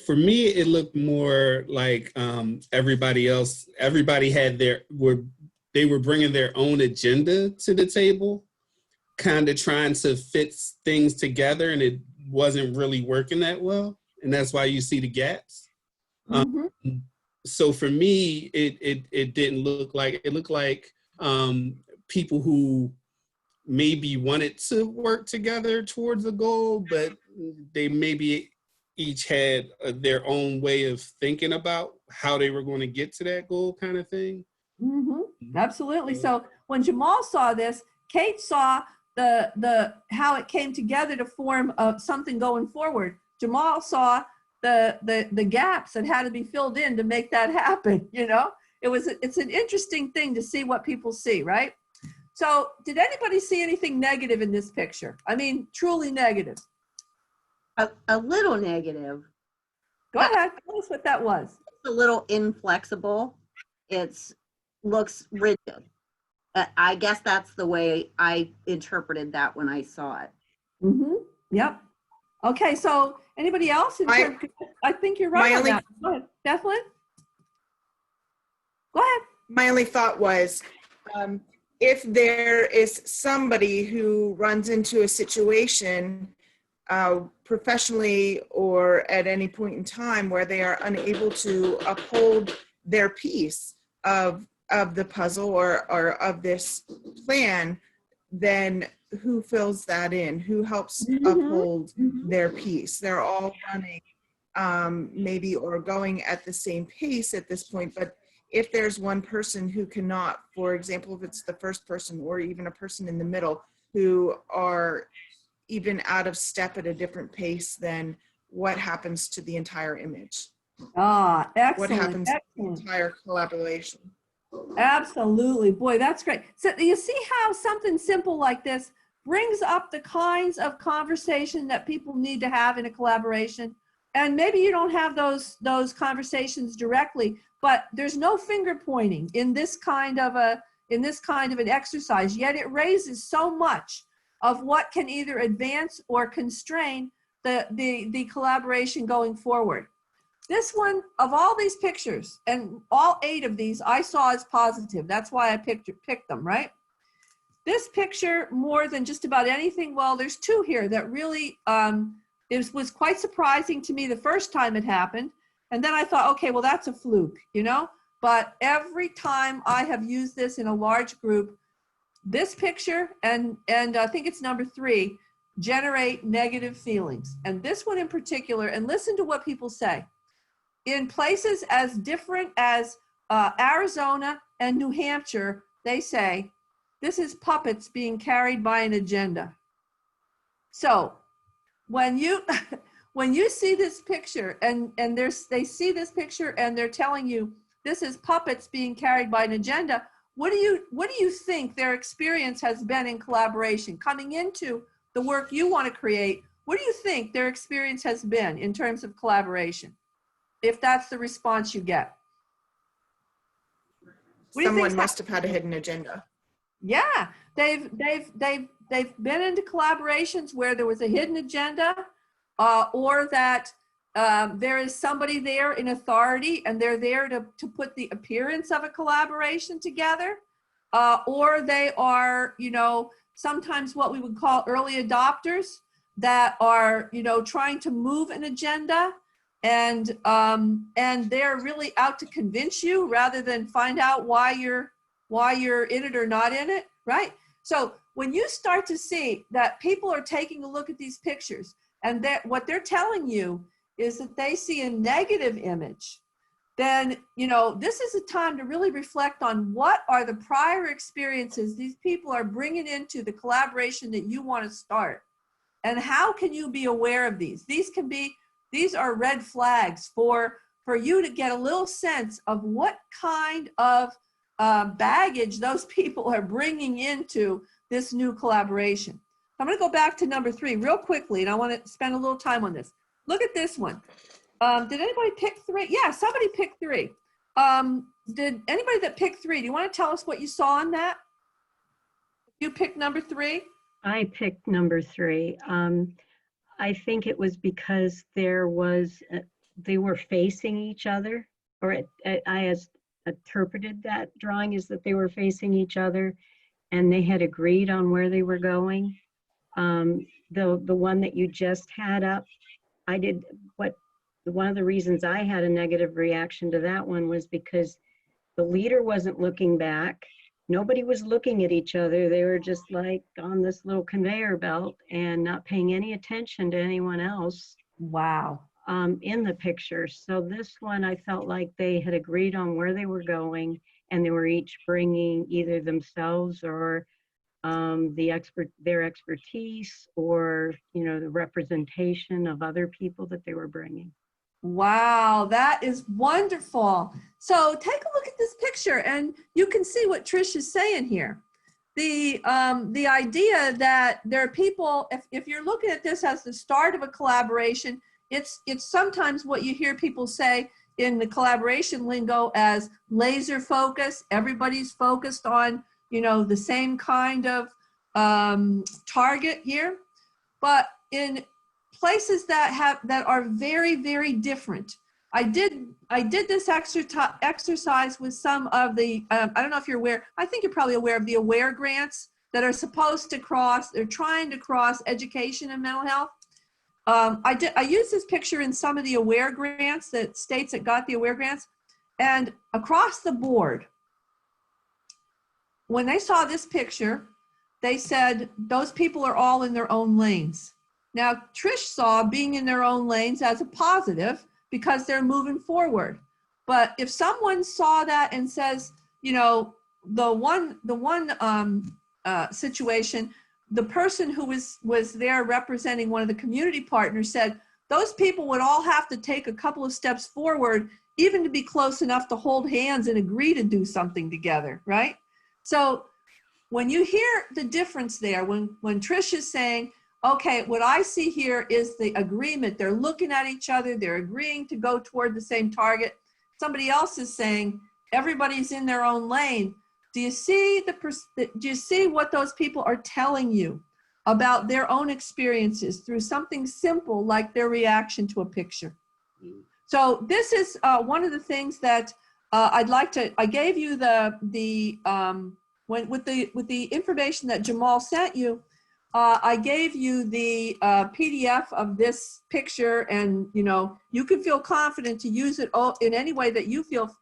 For me, it looked more like everybody else. Everybody had they were bringing their own agenda to the table, kind of trying to fit things together, and it wasn't really working that well. And that's why you see the gaps. So for me, it didn't look like, it looked like people who maybe wanted to work together towards a goal, but they maybe each had their own way of thinking about how they were going to get to that goal, kind of thing. Absolutely. So when Jamal saw this, Kate saw the how it came together to form something going forward. Jamal saw the gaps that had to be filled in to make that happen. It's an interesting thing to see what people see, right? So did anybody see anything negative in this picture? I mean, truly negative. A little negative. Go ahead, tell us what that was. It's a little inflexible. It looks rigid. I guess that's the way I interpreted that when I saw it. Yep. Okay, so anybody else? I think you're right on that. Go ahead, Bethlyn. Go ahead. My only thought was, if there is somebody who runs into a situation professionally or at any point in time where they are unable to uphold their piece of the puzzle or of this plan, then who fills that in? Who helps uphold their piece? They're all running maybe or going at the same pace at this point, but if there's one person who cannot, for example, if it's the first person or even a person in the middle who are even out of step at a different pace, then what happens to the entire image? Ah, excellent. What happens to the Excellent. entire collaboration? Absolutely. Boy, that's great. So you see how something simple like this brings up the kinds of conversation that people need to have in a collaboration. And maybe you don't have those conversations directly, but there's no finger pointing in this kind of an exercise, yet it raises so much of what can either advance or constrain the collaboration going forward. This one, of all these pictures, and all 8 of these I saw as positive. That's why I picked them, right? This picture, more than just about anything, well, there's 2 here that really was quite surprising to me the first time it happened. And then I thought, okay, well, that's a fluke, you know? But every time I have used this in a large group, this picture and I think it's number 3, generate negative feelings. And this one in particular, and listen to what people say. In places as different as Arizona and New Hampshire, they say, this is puppets being carried by an agenda. So when you see this picture and they see this picture and they're telling you this is puppets being carried by an agenda, what do you think their experience has been in collaboration? Coming into the work you want to create, what do you think their experience has been in terms of collaboration? If that's the response you get. Someone must have had a hidden agenda. Yeah, they've been into collaborations where there was a hidden agenda, or that there is somebody there in authority and they're there to put the appearance of a collaboration together, or they are, you know, sometimes what we would call early adopters that are, you know, trying to move an agenda. And they're really out to convince you rather than find out why you're in it or not in it, right? So when you start to see that people are taking a look at these pictures and that what they're telling you is that they see a negative image, then, you know, this is a time to really reflect on what are the prior experiences these people are bringing into the collaboration that you want to start. And how can you be aware of these? These are red flags for you to get a little sense of what kind of baggage those people are bringing into this new collaboration. I'm going to go back to number 3 real quickly, and I want to spend a little time on this. Look at this one. Did anybody pick 3? Yeah, somebody picked 3. Did anybody that picked 3, do you want to tell us what you saw in that? You picked number 3? I picked number 3. I think it was because they were facing each other, or I interpreted that drawing as that they were facing each other and they had agreed on where they were going. The one that you just had up, one of the reasons I had a negative reaction to that one was because the leader wasn't looking back. Nobody was looking at each other. They were just like on this little conveyor belt and not paying any attention to anyone else. Wow. In the picture. So this one, I felt like they had agreed on where they were going and they were each bringing either themselves or their expertise or, you know, the representation of other people that they were bringing. Wow, that is wonderful. So take a look at this picture and you can see what Trish is saying here. The idea that there are people, if you're looking at this as the start of a collaboration, it's sometimes what you hear people say in the collaboration lingo as laser focus. Everybody's focused on, you know, the same kind of target here. But in places that are very, very different. I did this exercise with some of the, I don't know if you're aware, I think you're probably aware of the AWARE grants that are supposed to they're trying to cross education and mental health. I used this picture in some of the AWARE grants, that states that got the AWARE grants, and across the board, when they saw this picture, they said those people are all in their own lanes. Now, Trish saw being in their own lanes as a positive because they're moving forward. But if someone saw that and says, you know, the one situation, the person who was there representing one of the community partners said, those people would all have to take a couple of steps forward, even to be close enough to hold hands and agree to do something together, right? So when you hear the difference there, when Trish is saying, okay, what I see here is the agreement. They're looking at each other. They're agreeing to go toward the same target. Somebody else is saying, everybody's in their own lane. Do you see what those people are telling you about their own experiences through something simple like their reaction to a picture? So this is one of the things that I'd like to. I gave you with the information that Jamal sent you. I gave you the PDF of this picture, and you can feel confident to use it all in any way that you feel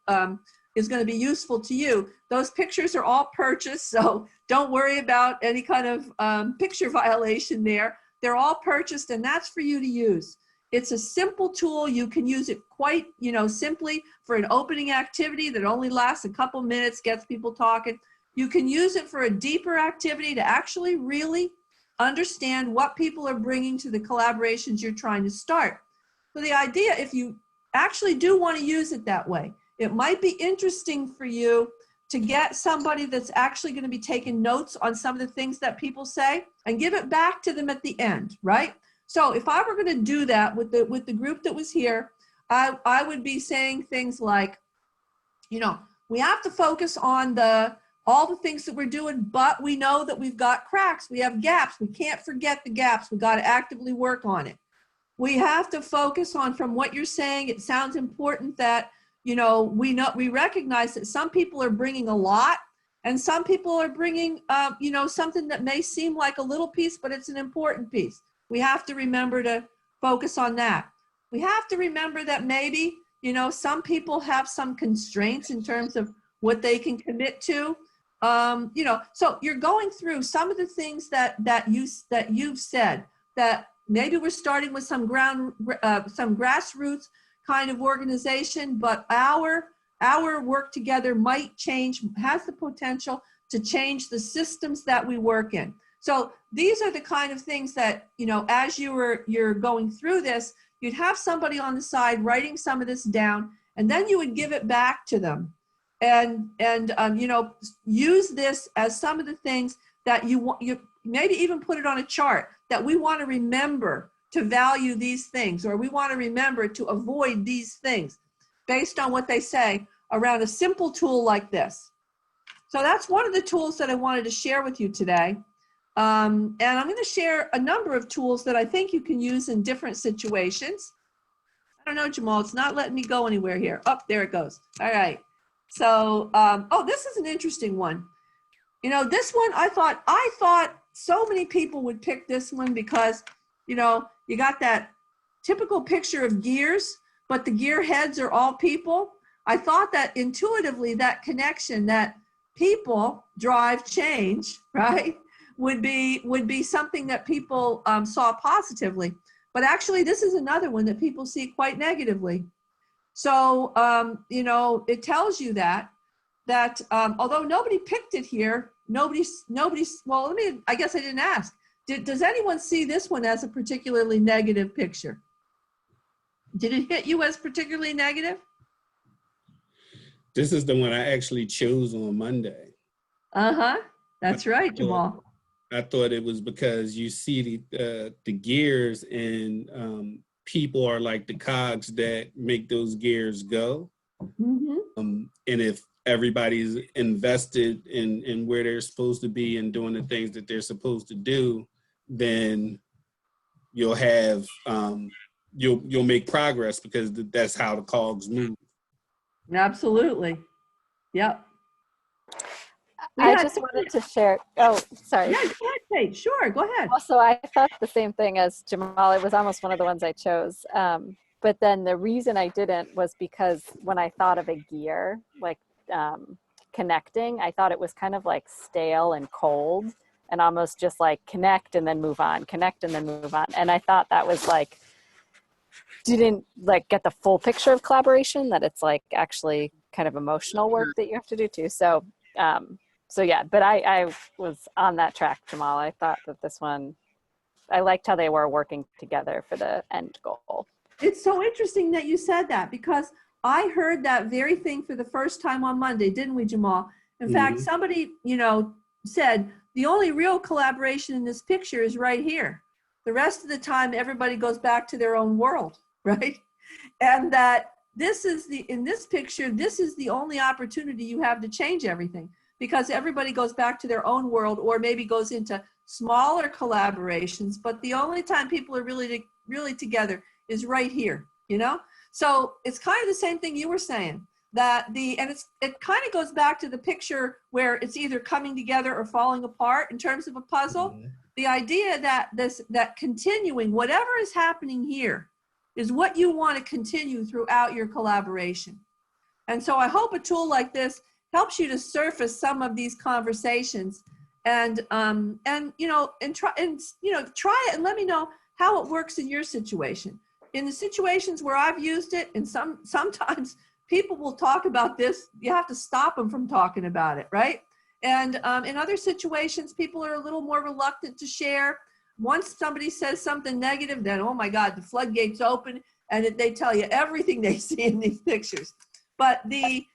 is going to be useful to you. Those pictures are all purchased, so don't worry about any kind of picture violation there. They're all purchased, and that's for you to use. It's a simple tool. You can use it quite, simply for an opening activity that only lasts a couple minutes, gets people talking. You can use it for a deeper activity to actually really understand what people are bringing to the collaborations you're trying to start. So the idea, if you actually do want to use it that way, it might be interesting for you to get somebody that's actually going to be taking notes on some of the things that people say and give it back to them at the end, right? So if I were going to do that with the group that was here, I would be saying things like, we have to focus on all the things that we're doing, but we know that we've got cracks, we have gaps. We can't forget the gaps. We got to actively work on it. We have to focus on, from what you're saying, it sounds important that, we recognize that some people are bringing a lot and some people are bringing, something that may seem like a little piece, but it's an important piece. We have to remember to focus on that. We have to remember that maybe, some people have some constraints in terms of what they can commit to. So you're going through some of the things that you've said, that maybe we're starting with some grassroots kind of organization, but our work together has the potential to change the systems that we work in. So these are the kind of things that, as you're going through this, you'd have somebody on the side writing some of this down, and then you would give it back to them. And use this as some of the things that you maybe even put it on a chart, that we want to remember to value these things, or we want to remember to avoid these things based on what they say around a simple tool like this. So that's one of the tools that I wanted to share with you today. And I'm going to share a number of tools that I think you can use in different situations. I don't know, Jamal, it's not letting me go anywhere here. Oh, there it goes. All right. So, this is an interesting one. This one, I thought so many people would pick this one because, you got that typical picture of gears, but the gear heads are all people. I thought that intuitively, that connection that people drive change, right, would be something that people saw positively. But actually, this is another one that people see quite negatively. So, it tells you that although nobody picked it here, I guess I didn't ask. Does anyone see this one as a particularly negative picture? Did it hit you as particularly negative? This is the one I actually chose on Monday. Uh-huh. That's right, Jamal. I thought it was because you see the gears, and people are like the cogs that make those gears go. Mm-hmm. And if everybody's invested in where they're supposed to be and doing the things that they're supposed to do, then you'll have you'll make progress, because that's how the cogs move. Absolutely. Yep. I just wanted to share. Oh, sorry. Yeah, go ahead, Kate. Sure, go ahead. Also, I thought the same thing as Jamal. It was almost one of the ones I chose. But then the reason I didn't was because when I thought of a gear, like connecting, I thought it was kind of like stale and cold and almost just like connect and then move on, connect and then move on. And I thought that was like, didn't like get the full picture of collaboration, that it's like actually kind of emotional work that you have to do too. So, so yeah, but I was on that track, Jamal. I thought that this one, I liked how they were working together for the end goal. It's so interesting that you said that, because I heard that very thing for the first time on Monday, didn't we, Jamal? In fact, somebody, you know, said the only real collaboration in this picture is right here. The rest of the time, everybody goes back to their own world, right? And that this is in this picture, this is the only opportunity you have to change everything, because everybody goes back to their own world or maybe goes into smaller collaborations. But the only time people are really together is right here, you know? So it's kind of the same thing you were saying, that it kind of goes back to the picture where it's either coming together or falling apart in terms of a puzzle. The idea that that continuing, whatever is happening here, is what you want to continue throughout your collaboration. And so I hope a tool like this helps you to surface some of these conversations and try it and let me know how it works in your situation. In the situations where I've used it, and sometimes people will talk about this, you have to stop them from talking about it, right? And in other situations, people are a little more reluctant to share. Once somebody says something negative, then, oh my God, the floodgates open and they tell you everything they see in these pictures. But the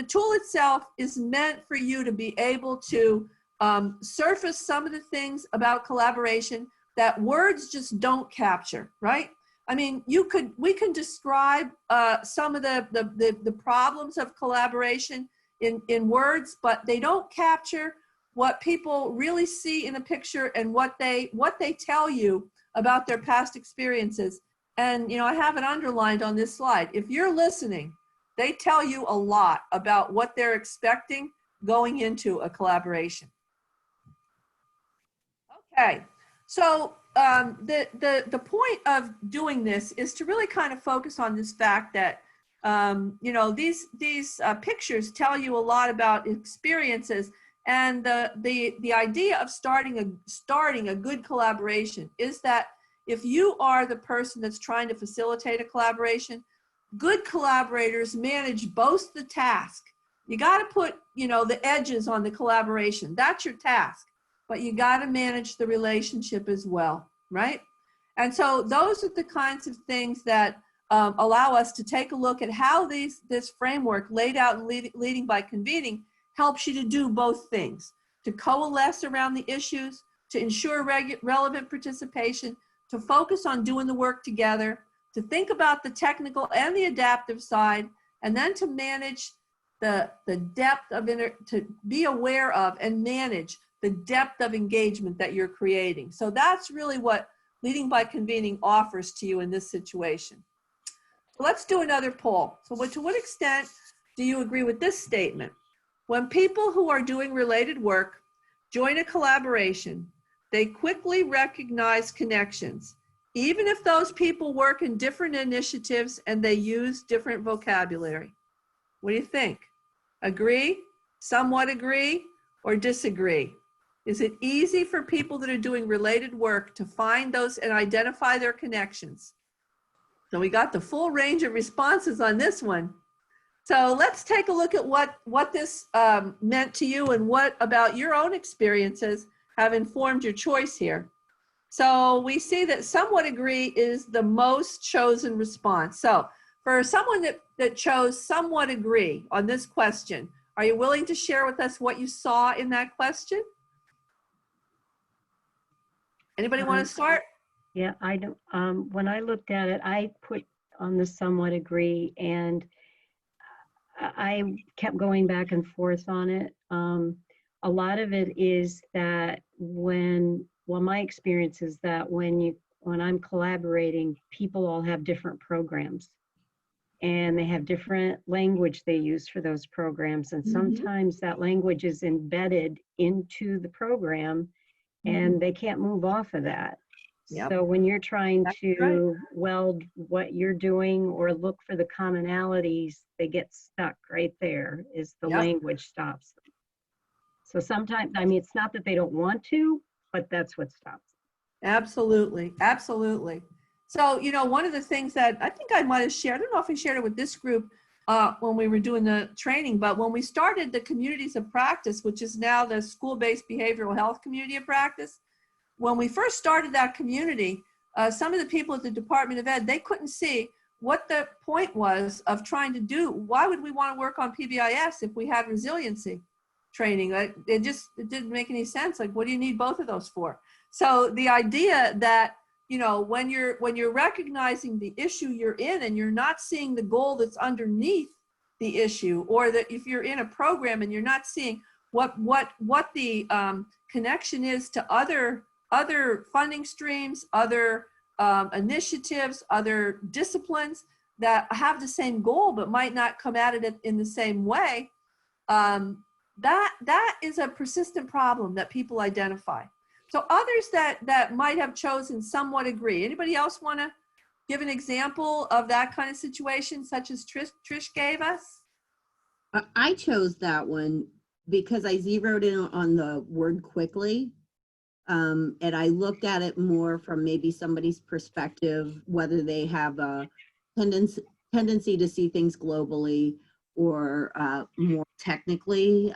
tool itself is meant for you to be able to surface some of the things about collaboration that words just don't capture, right? I mean, we can describe some of the problems of collaboration in words, but they don't capture what people really see in a picture and what they tell you about their past experiences. And, you know, I have it underlined on this slide. If you're listening, they tell you a lot about what they're expecting going into a collaboration. Okay, so the point of doing this is to really kind of focus on this fact that you know, these pictures tell you a lot about experiences, and the idea of starting a good collaboration is that if you are the person that's trying to facilitate a collaboration, good collaborators manage both the task. You got to put, you know, the edges on the collaboration. That's your task, but you got to manage the relationship as well, right? And so those are the kinds of things that allow us to take a look at how this framework laid out in Leading by Convening helps you to do both things: to coalesce around the issues, to ensure relevant participation, to focus on doing the work together, to think about the technical and the adaptive side, and then to manage the depth of to be aware of and manage the depth of engagement that you're creating. So that's really what Leading by Convening offers to you in this situation. So let's do another poll. So to what extent do you agree with this statement? When people who are doing related work join a collaboration, they quickly recognize connections, even if those people work in different initiatives and they use different vocabulary. What do you think? Agree, somewhat agree, or disagree? Is it easy for people that are doing related work to find those and identify their connections? So we got the full range of responses on this one. So let's take a look at what this meant to you and what about your own experiences have informed your choice here. So we see that somewhat agree is the most chosen response. So for someone that chose somewhat agree on this question, are you willing to share with us what you saw in that question? Anybody want to start? Yeah, I don't. When I looked at it, I put on the somewhat agree, and I kept going back and forth on it. A lot of it is that my experience is that when I'm collaborating, people all have different programs. and they have different language they use for those programs. And sometimes that language is embedded into the program and they can't move off of that. Yep. So when you're trying That's to weld what you're doing or look for the commonalities, they get stuck right there is the Yep. language stops them. So sometimes, I mean, it's not that they don't want to, but that's what stops them. Absolutely, absolutely. So, you know, one of the things that I think I might have shared, I don't know if I shared it with this group when we were doing the training, but when we started the communities of practice, which is now the school-based behavioral health community of practice, when we first started that community, some of the people at the Department of Ed, they couldn't see what the point was of trying to do. Why would we want to work on PBIS if we had resiliency training? It didn't make any sense. Like, what do you need both of those for? So the idea that, you know, when you're recognizing the issue you're in and you're not seeing the goal that's underneath the issue, or that if you're in a program and you're not seeing what the connection is to other funding streams, other initiatives, other disciplines that have the same goal but might not come at it in the same way, that is a persistent problem that people identify. So others that might have chosen somewhat agree. Anybody else want to give an example of that kind of situation, such as Trish gave us? I chose that one because I zeroed in on the word quickly. And I looked at it more from maybe somebody's perspective, whether they have a tendency to see things globally or more technically,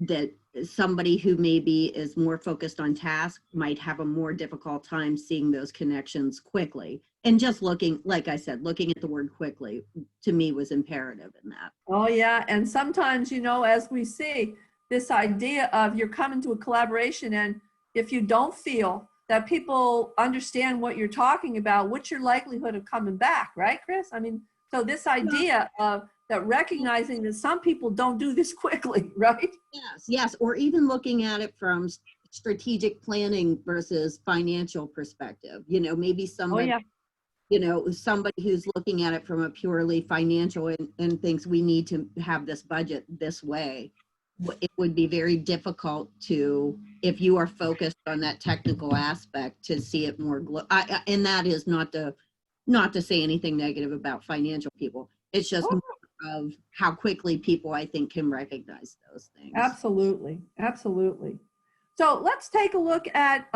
that somebody who maybe is more focused on task might have a more difficult time seeing those connections quickly. And just looking, like I said, looking at the word quickly to me was imperative in that. Oh yeah, and sometimes, you know, as we see, this idea of you're coming to a collaboration, and if you don't feel that people understand what you're talking about, what's your likelihood of coming back, right, Chris? I mean, so this idea of that recognizing that some people don't do this quickly, right? Yes, or even looking at it from strategic planning versus financial perspective. You know, maybe somebody, you know, somebody who's looking at it from a purely financial and thinks we need to have this budget this way. It would be very difficult to, if you are focused on that technical aspect, to see it more. And that is not to say anything negative about financial people. It's just more of how quickly people, I think, can recognize those things. Absolutely, absolutely. So let's take a look at,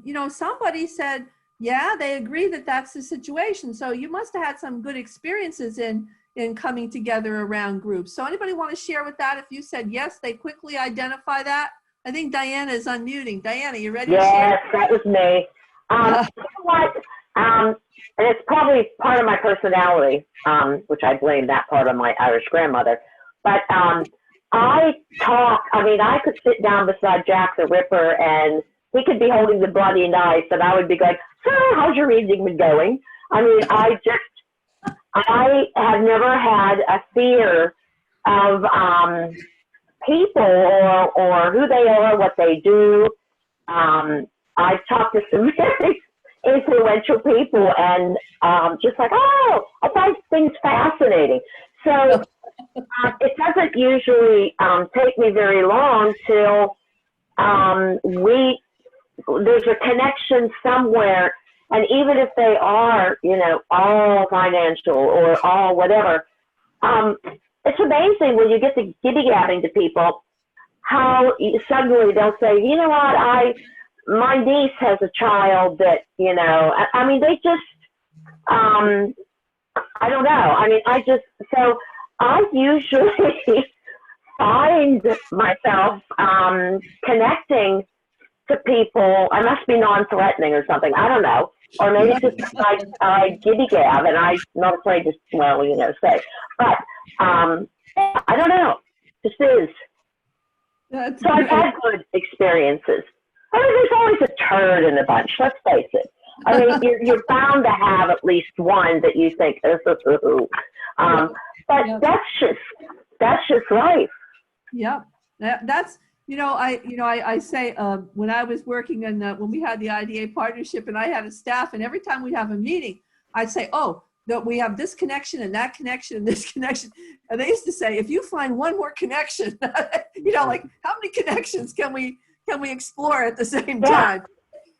you know, somebody said, yeah, they agree that that's the situation. So you must have had some good experiences in coming together around groups. So anybody want to share with that? If you said yes, they quickly identify that. I think Diana is unmuting. Diana, you ready to share? Yes, that was me. You know what? And it's probably part of my personality, which I blame that part on my Irish grandmother. But I could sit down beside Jack the Ripper and he could be holding the bloody knife and I would be going, so how's your evening been going? I mean, I have never had a fear of people or who they are, what they do. I've talked to some very influential people and just like, oh, I find things fascinating. So it doesn't usually take me very long till there's a connection somewhere. And even if they are, you know, all financial or all whatever, it's amazing when you get to giddy-gabbing to people, how suddenly they'll say, you know what, my niece has a child that, you know, I mean, they just, I don't know. I mean, so I usually find myself connecting to people. I must be non-threatening or something. I don't know. Or maybe it's just I giddy-gab and I'm not afraid to, well, you know, say. But I don't know. This is. So I've had good experiences. I mean, there's always a turd in the bunch, let's face it. I mean, you're bound to have at least one that you think, but that's just life. Yep. That's, I say when I was working in when we had the IDA partnership and I had a staff, and every time we'd have a meeting, I'd say, oh, that we have this connection and that connection and this connection. And they used to say, if you find one more connection, you know, like how many connections can we explore at the same time?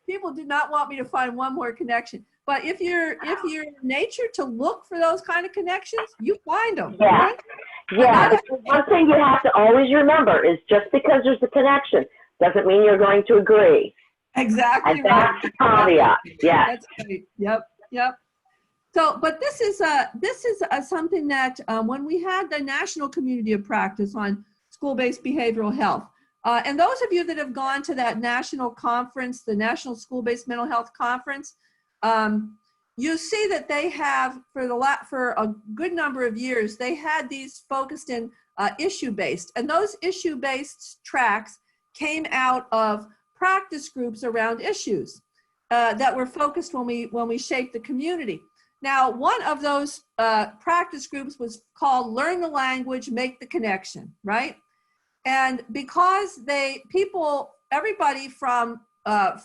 People did not want me to find one more connection. But if you're nature to look for those kind of connections, you find them. Yeah. Right? Yeah. One thing you have to always remember is just because there's a connection doesn't mean you're going to agree. Exactly. And that's the caveat. Yeah. That's right. Yep. So, but this is something that when we had the National Community of Practice on school-based behavioral health, and those of you that have gone to that national conference, the National School-Based Mental Health Conference, you see that they have for a good number of years, they had these focused in issue-based, and those issue-based tracks came out of practice groups around issues that were focused when we shaped the community. Now, one of those practice groups was called Learn the Language, Make the Connection, right? And because everybody from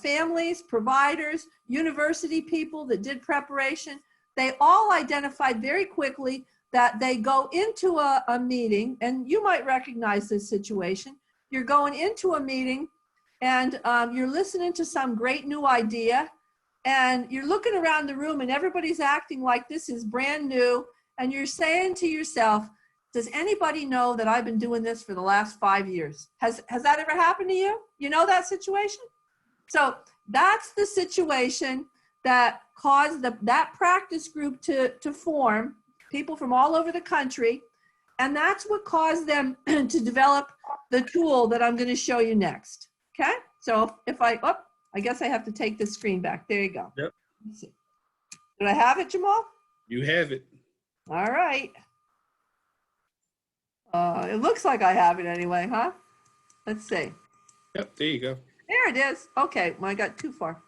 families, providers, university people that did preparation, they all identified very quickly that they go into a meeting, and you might recognize this situation. You're going into a meeting and you're listening to some great new idea, and you're looking around the room and everybody's acting like this is brand new, and you're saying to yourself, does anybody know that I've been doing this for the last 5 years? Has that ever happened to you? You know that situation? So that's the situation that caused that practice group to form, people from all over the country, and that's what caused them to develop the tool that I'm going to show you next. Okay? So if I guess I have to take the screen back. There you go. Yep. Let's see. Did I have it, Jamal? You have it. All right. It looks like I have it anyway, huh? Let's see. Yep, there you go. There it is. Okay, well, I got too far.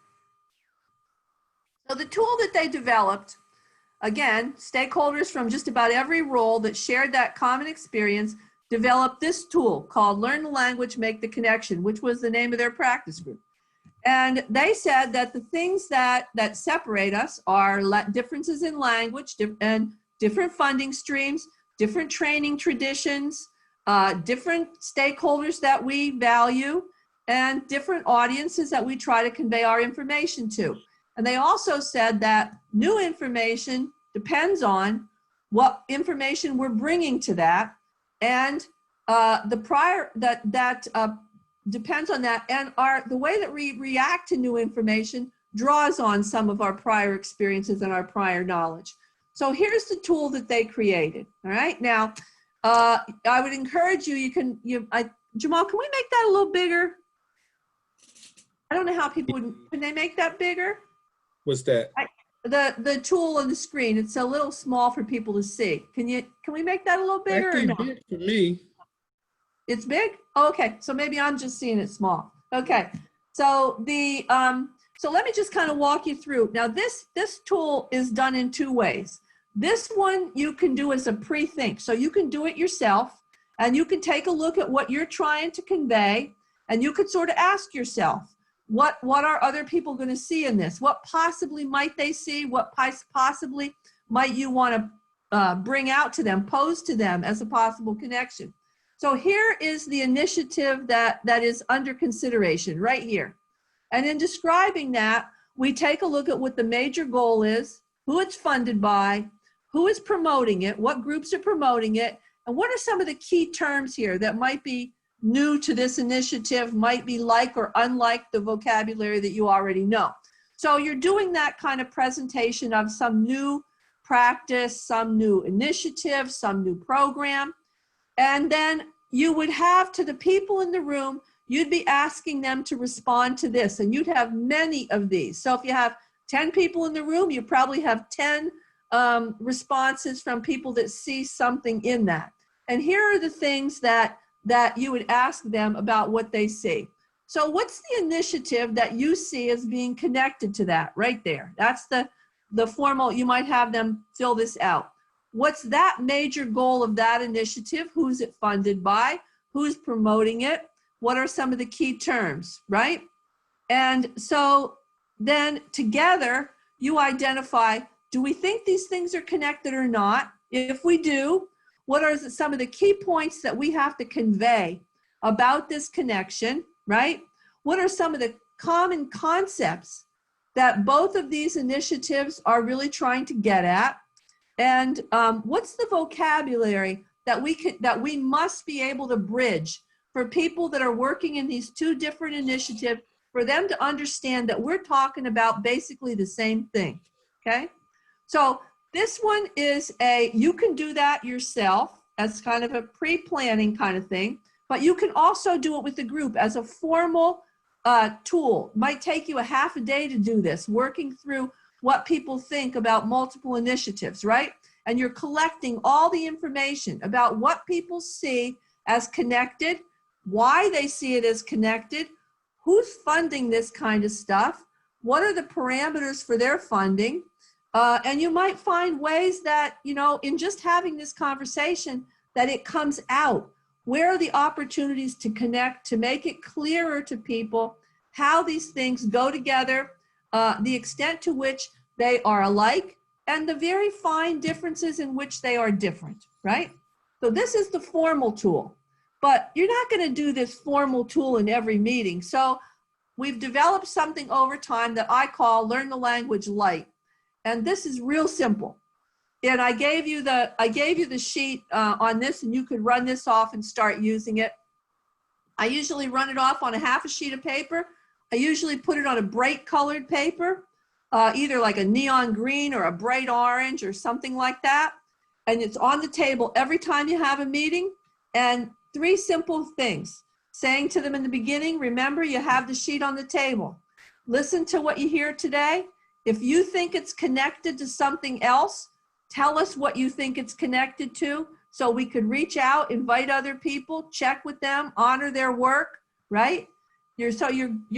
So the tool that they developed, again, stakeholders from just about every role that shared that common experience developed this tool called Learn the Language, Make the Connection, which was the name of their practice group. And they said that the things that separate us are differences in language and different funding streams, different training traditions, different stakeholders that we value, and different audiences that we try to convey our information to. And they also said that new information depends on what information we're bringing to that, and depends on that, and the way that we react to new information draws on some of our prior experiences and our prior knowledge. So here's the tool that they created. All right, now I would encourage you. Jamal, can we make that a little bigger? I don't know how people can they make that bigger? What's that? The tool on the screen. It's a little small for people to see. Can we make that a little bigger? Actually, or no? big for me. It's big? Oh, okay, so maybe I'm just seeing it small. Okay, so so let me just kind of walk you through. Now this tool is done in two ways. This one you can do as a pre-think. So you can do it yourself, and you can take a look at what you're trying to convey, and you could sort of ask yourself, what are other people going to see in this? What possibly might they see? What possibly might you want to bring out to them, pose to them as a possible connection? So here is the initiative that is under consideration right here. And in describing that, we take a look at what the major goal is, who it's funded by, who is promoting it, what groups are promoting it, and what are some of the key terms here that might be new to this initiative, might be like or unlike the vocabulary that you already know. So you're doing that kind of presentation of some new practice, some new initiative, some new program. And then you would have, to the people in the room, you'd be asking them to respond to this, and you'd have many of these. So if you have 10 people in the room, you probably have 10 responses from people that see something in that. And here are the things that you would ask them about what they see. So what's the initiative that you see as being connected to that right there? That's the formal, you might have them fill this out. What's that major goal of that initiative? Who's it funded by? Who's promoting it? What are some of the key terms, right? And so then together you identify Do we think these things are connected or not? If we do, what are some of the key points that we have to convey about this connection, right? What are some of the common concepts that both of these initiatives are really trying to get at? And what's the vocabulary that we must be able to bridge for people that are working in these two different initiatives, for them to understand that we're talking about basically the same thing, okay? So this one is you can do that yourself as kind of a pre-planning kind of thing, but you can also do it with the group as a formal tool. It might take you a half a day to do this, working through what people think about multiple initiatives, right? And you're collecting all the information about what people see as connected, why they see it as connected, who's funding this kind of stuff, what are the parameters for their funding, and you might find ways that, you know, in just having this conversation, that it comes out. Where are the opportunities to connect, to make it clearer to people how these things go together, the extent to which they are alike, and the very fine differences in which they are different, right? So this is the formal tool, but you're not going to do this formal tool in every meeting. So we've developed something over time that I call Learn the Language Light. And this is real simple. And I gave you the sheet on this, and you could run this off and start using it. I usually run it off on a half a sheet of paper. I usually put it on a bright colored paper, either like a neon green or a bright orange or something like that. And it's on the table every time you have a meeting. And 3 simple things. Saying to them in the beginning, remember, you have the sheet on the table. Listen to what you hear today. If you think it's connected to something else, tell us what you think it's connected to, so we could reach out, invite other people, check with them, honor their work, right? You're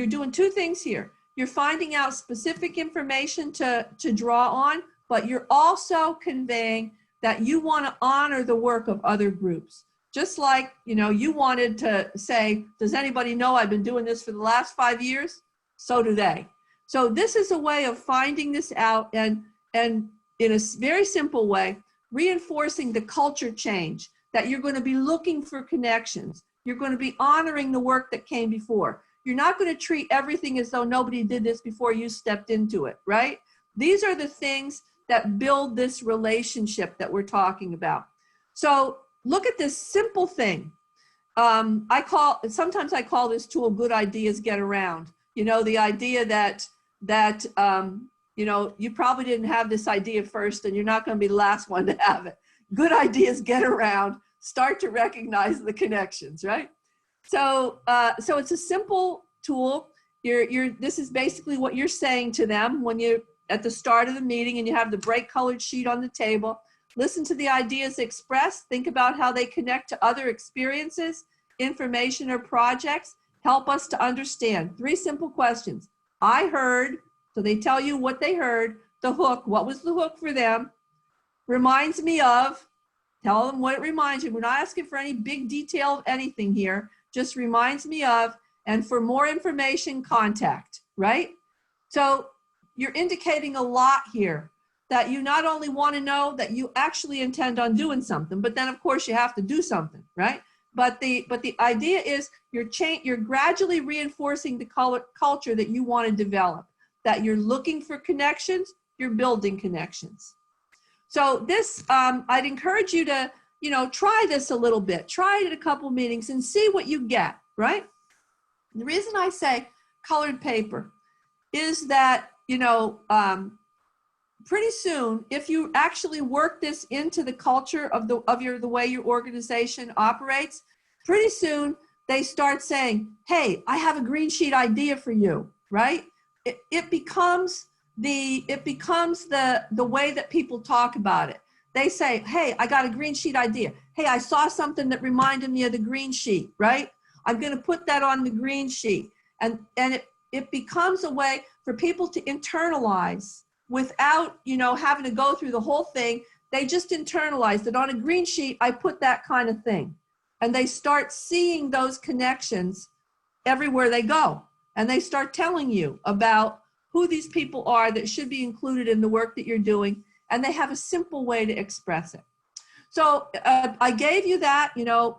doing 2 things here. You're finding out specific information to draw on, but you're also conveying that you want to honor the work of other groups. Just like, you know, you wanted to say, does anybody know I've been doing this for the last 5 years? So do they. So this is a way of finding this out and in a very simple way, reinforcing the culture change, that you're going to be looking for connections. You're going to be honoring the work that came before. You're not going to treat everything as though nobody did this before you stepped into it, right? These are the things that build this relationship that we're talking about. So look at this simple thing. Sometimes I call this tool Good Ideas Get Around. You know, the idea that you know, you probably didn't have this idea first, and you're not going to be the last one to have it. Good ideas get around. Start to recognize the connections, right? So, so it's a simple tool. This is basically what you're saying to them when you're at the start of the meeting and you have the bright colored sheet on the table. Listen to the ideas expressed. Think about how they connect to other experiences, information, or projects. Help us to understand. 3 simple questions. I heard, so they tell you what they heard. The hook, what was the hook for them? Reminds me of, tell them what it reminds you. We're not asking for any big detail of anything here. Just reminds me of, and for more information, contact, right? So you're indicating a lot here, that you not only want to know that you actually intend on doing something, but then of course you have to do something, right? But the idea is you're gradually reinforcing the culture that you want to develop, that you're looking for connections, you're building connections. So this, I'd encourage you to, you know, try this a little bit, try it at a couple meetings and see what you get, right? The reason I say colored paper is that, you know, pretty soon, if you actually work this into the culture of the way your organization operates, pretty soon they start saying, hey, I have a green sheet idea for you, right? It becomes the way that people talk about it. They say, hey, I got a green sheet idea. Hey, I saw something that reminded me of the green sheet, right? I'm going to put that on the green sheet. And it becomes a way for people to internalize without, you know, having to go through the whole thing. They just internalize that on a green sheet, I put that kind of thing. And they start seeing those connections everywhere they go. And they start telling you about who these people are that should be included in the work that you're doing, and they have a simple way to express it. So I gave you that.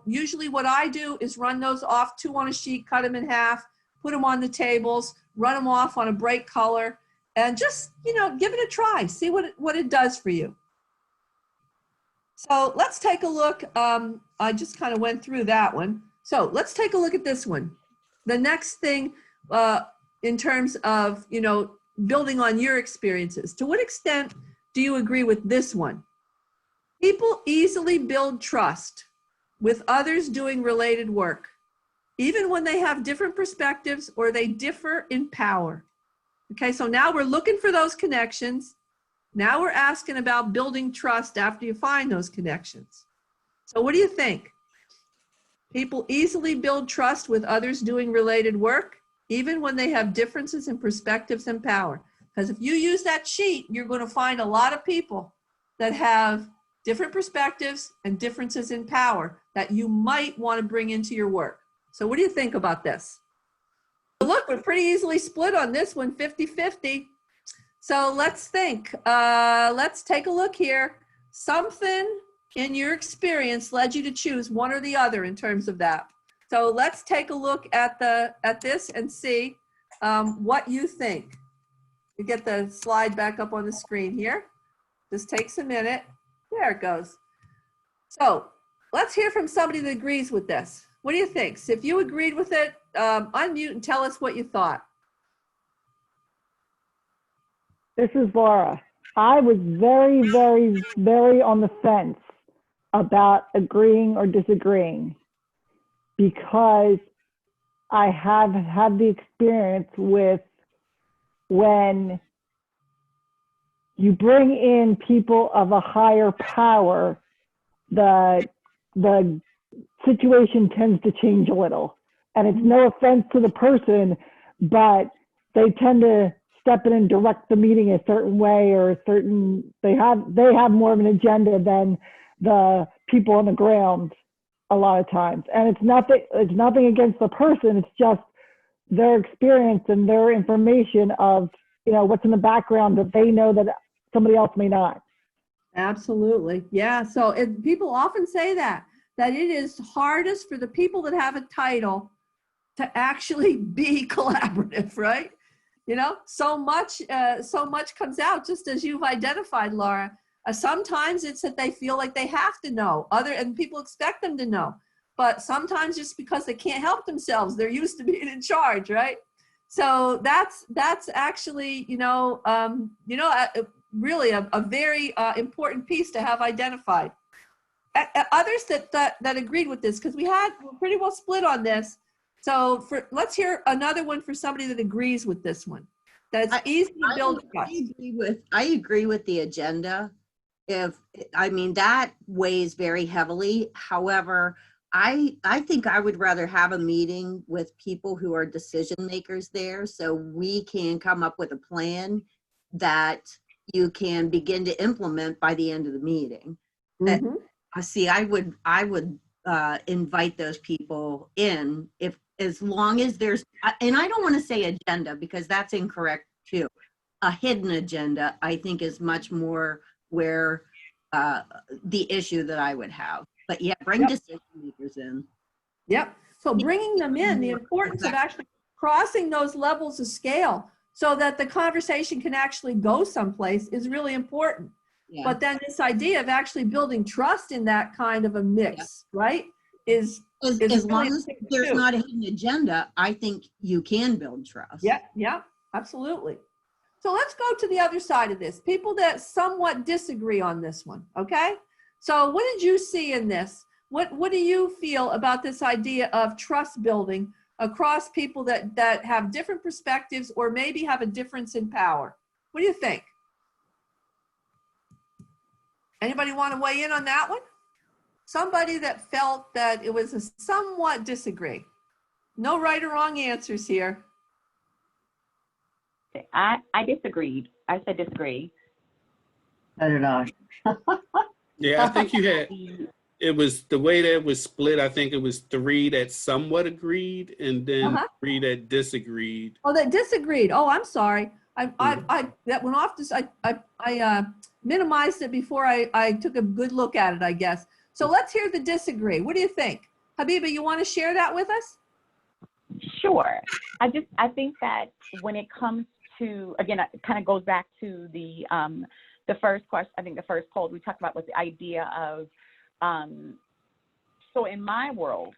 Usually what I do is run those off, 2 on a sheet, cut them in half, put them on the tables, run them off on a bright color, and just, give it a try. See what it does for you. So let's take a look. I just kind of went through that one. So let's take a look at this one. The next thing in terms of, building on your experiences. To what extent do you agree with this one? People easily build trust with others doing related work, even when they have different perspectives or they differ in power. Okay, so now we're looking for those connections. Now we're asking about building trust after you find those connections. So what do you think? People easily build trust with others doing related work, even when they have differences in perspectives and power. Because if you use that sheet, you're going to find a lot of people that have different perspectives and differences in power that you might want to bring into your work. So what do you think about this? Look, we're pretty easily split on this one, 50-50. So let's think. Let's take a look here. Something in your experience led you to choose one or the other in terms of that. So let's take a look at this and see what you think. You get the slide back up on the screen here. This takes a minute. There it goes. So let's hear from somebody that agrees with this. What do you think? So if you agreed with it, unmute and tell us what you thought. This is Laura. I was very, very, very on the fence about agreeing or disagreeing because I have had the experience with when you bring in people of a higher power, the situation tends to change a little. And it's no offense to the person, but they tend to step in and direct the meeting a certain way, or they have more of an agenda than the people on the ground a lot of times. And it's nothing against the person, it's just their experience and their information of what's in the background that they know that somebody else may not. Absolutely. Yeah. So people often say that it is hardest for the people that have a title to actually be collaborative, right? So much comes out, just as you've identified, Laura. Sometimes it's that they feel like they have to know, and people expect them to know. But sometimes just because they can't help themselves, they're used to being in charge, right? So that's actually, really a very important piece to have identified. Others that agreed with this, because we're pretty well split on this. So let's hear another one for somebody that agrees with this one. That it's easy to build trust. I agree with the agenda. That weighs very heavily. However, I think I would rather have a meeting with people who are decision makers there, so we can come up with a plan that you can begin to implement by the end of the meeting. Mm-hmm. I would invite those people in as long as there's, and I don't want to say agenda because that's incorrect too. A hidden agenda, I think, is much more where the issue that I would have. But yeah, bring decision makers in. Yep. So bringing them in, the importance of actually crossing those levels of scale so that the conversation can actually go someplace is really important. Yeah. But then this idea of actually building trust in that kind of a mix, right, is as really long as there's not a hidden agenda, I think you can build trust. Yeah, absolutely. So let's go to the other side of this. People that somewhat disagree on this one, okay? So what did you see in this? What do you feel about this idea of trust building across people that have different perspectives or maybe have a difference in power? What do you think? Anybody want to weigh in on that one? Somebody that felt that it was a somewhat disagree. No right or wrong answers here. I disagreed. I said disagree. I don't know. Yeah, I think you had. it was the way that it was split. I think it was 3 that somewhat agreed and then 3 that disagreed. Oh, that disagreed. Oh, I'm sorry. I that went off this. I minimized it before I took a good look at it, I guess. So let's hear the disagree. What do you think? Habiba, you want to share that with us? Sure. I think that when it comes to, again, it kind of goes back to the first question. I think the first poll we talked about was the idea of, so in my world,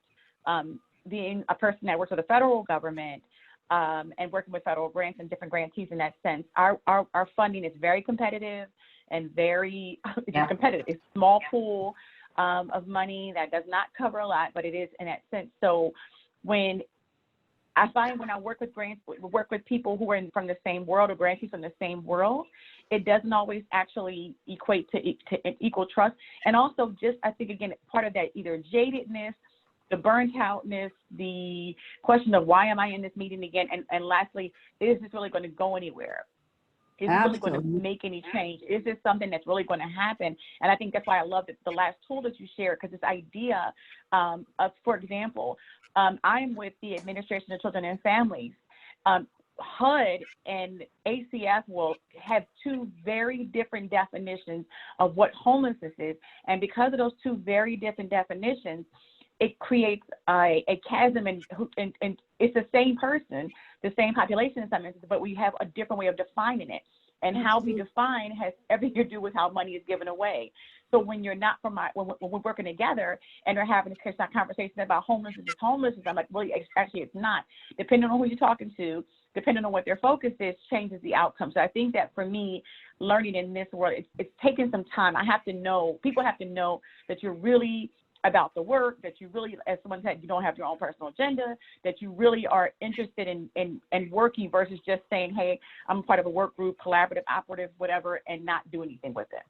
being a person that works with the federal government and working with federal grants and different grantees in that sense, our funding is very competitive and very competitive. It's a small pool of money that does not cover a lot, but it is in that sense. So when I find when I work with grants, work with people who are from the same world or grantees from the same world, it doesn't always actually equate to equal trust. And also just, I think, again, part of that either jadedness, the burnt outness, the question of why am I in this meeting again? And lastly, is this really going to go anywhere? Is it really going to make any change? Is this something that's really going to happen? And I think that's why I love the last tool that you shared, because this idea of, for example, I'm with the Administration of Children and Families. HUD and ACF will have 2 very different definitions of what homelessness is. And because of those 2 very different definitions, it creates a chasm, and it's the same person, the same population in some instances, but we have a different way of defining it. And how we define has everything to do with how money is given away. So when you're not from when we're working together and we're having this conversation about homelessness, I'm like, well, actually it's not. Depending on who you're talking to, depending on what their focus is, changes the outcome. So I think that for me, learning in this world, it's taken some time. People have to know that you're really about the work, that you really, as someone said, you don't have your own personal agenda, that you really are interested in working versus just saying, hey, I'm part of a work group, collaborative, operative, whatever, and not do anything with it.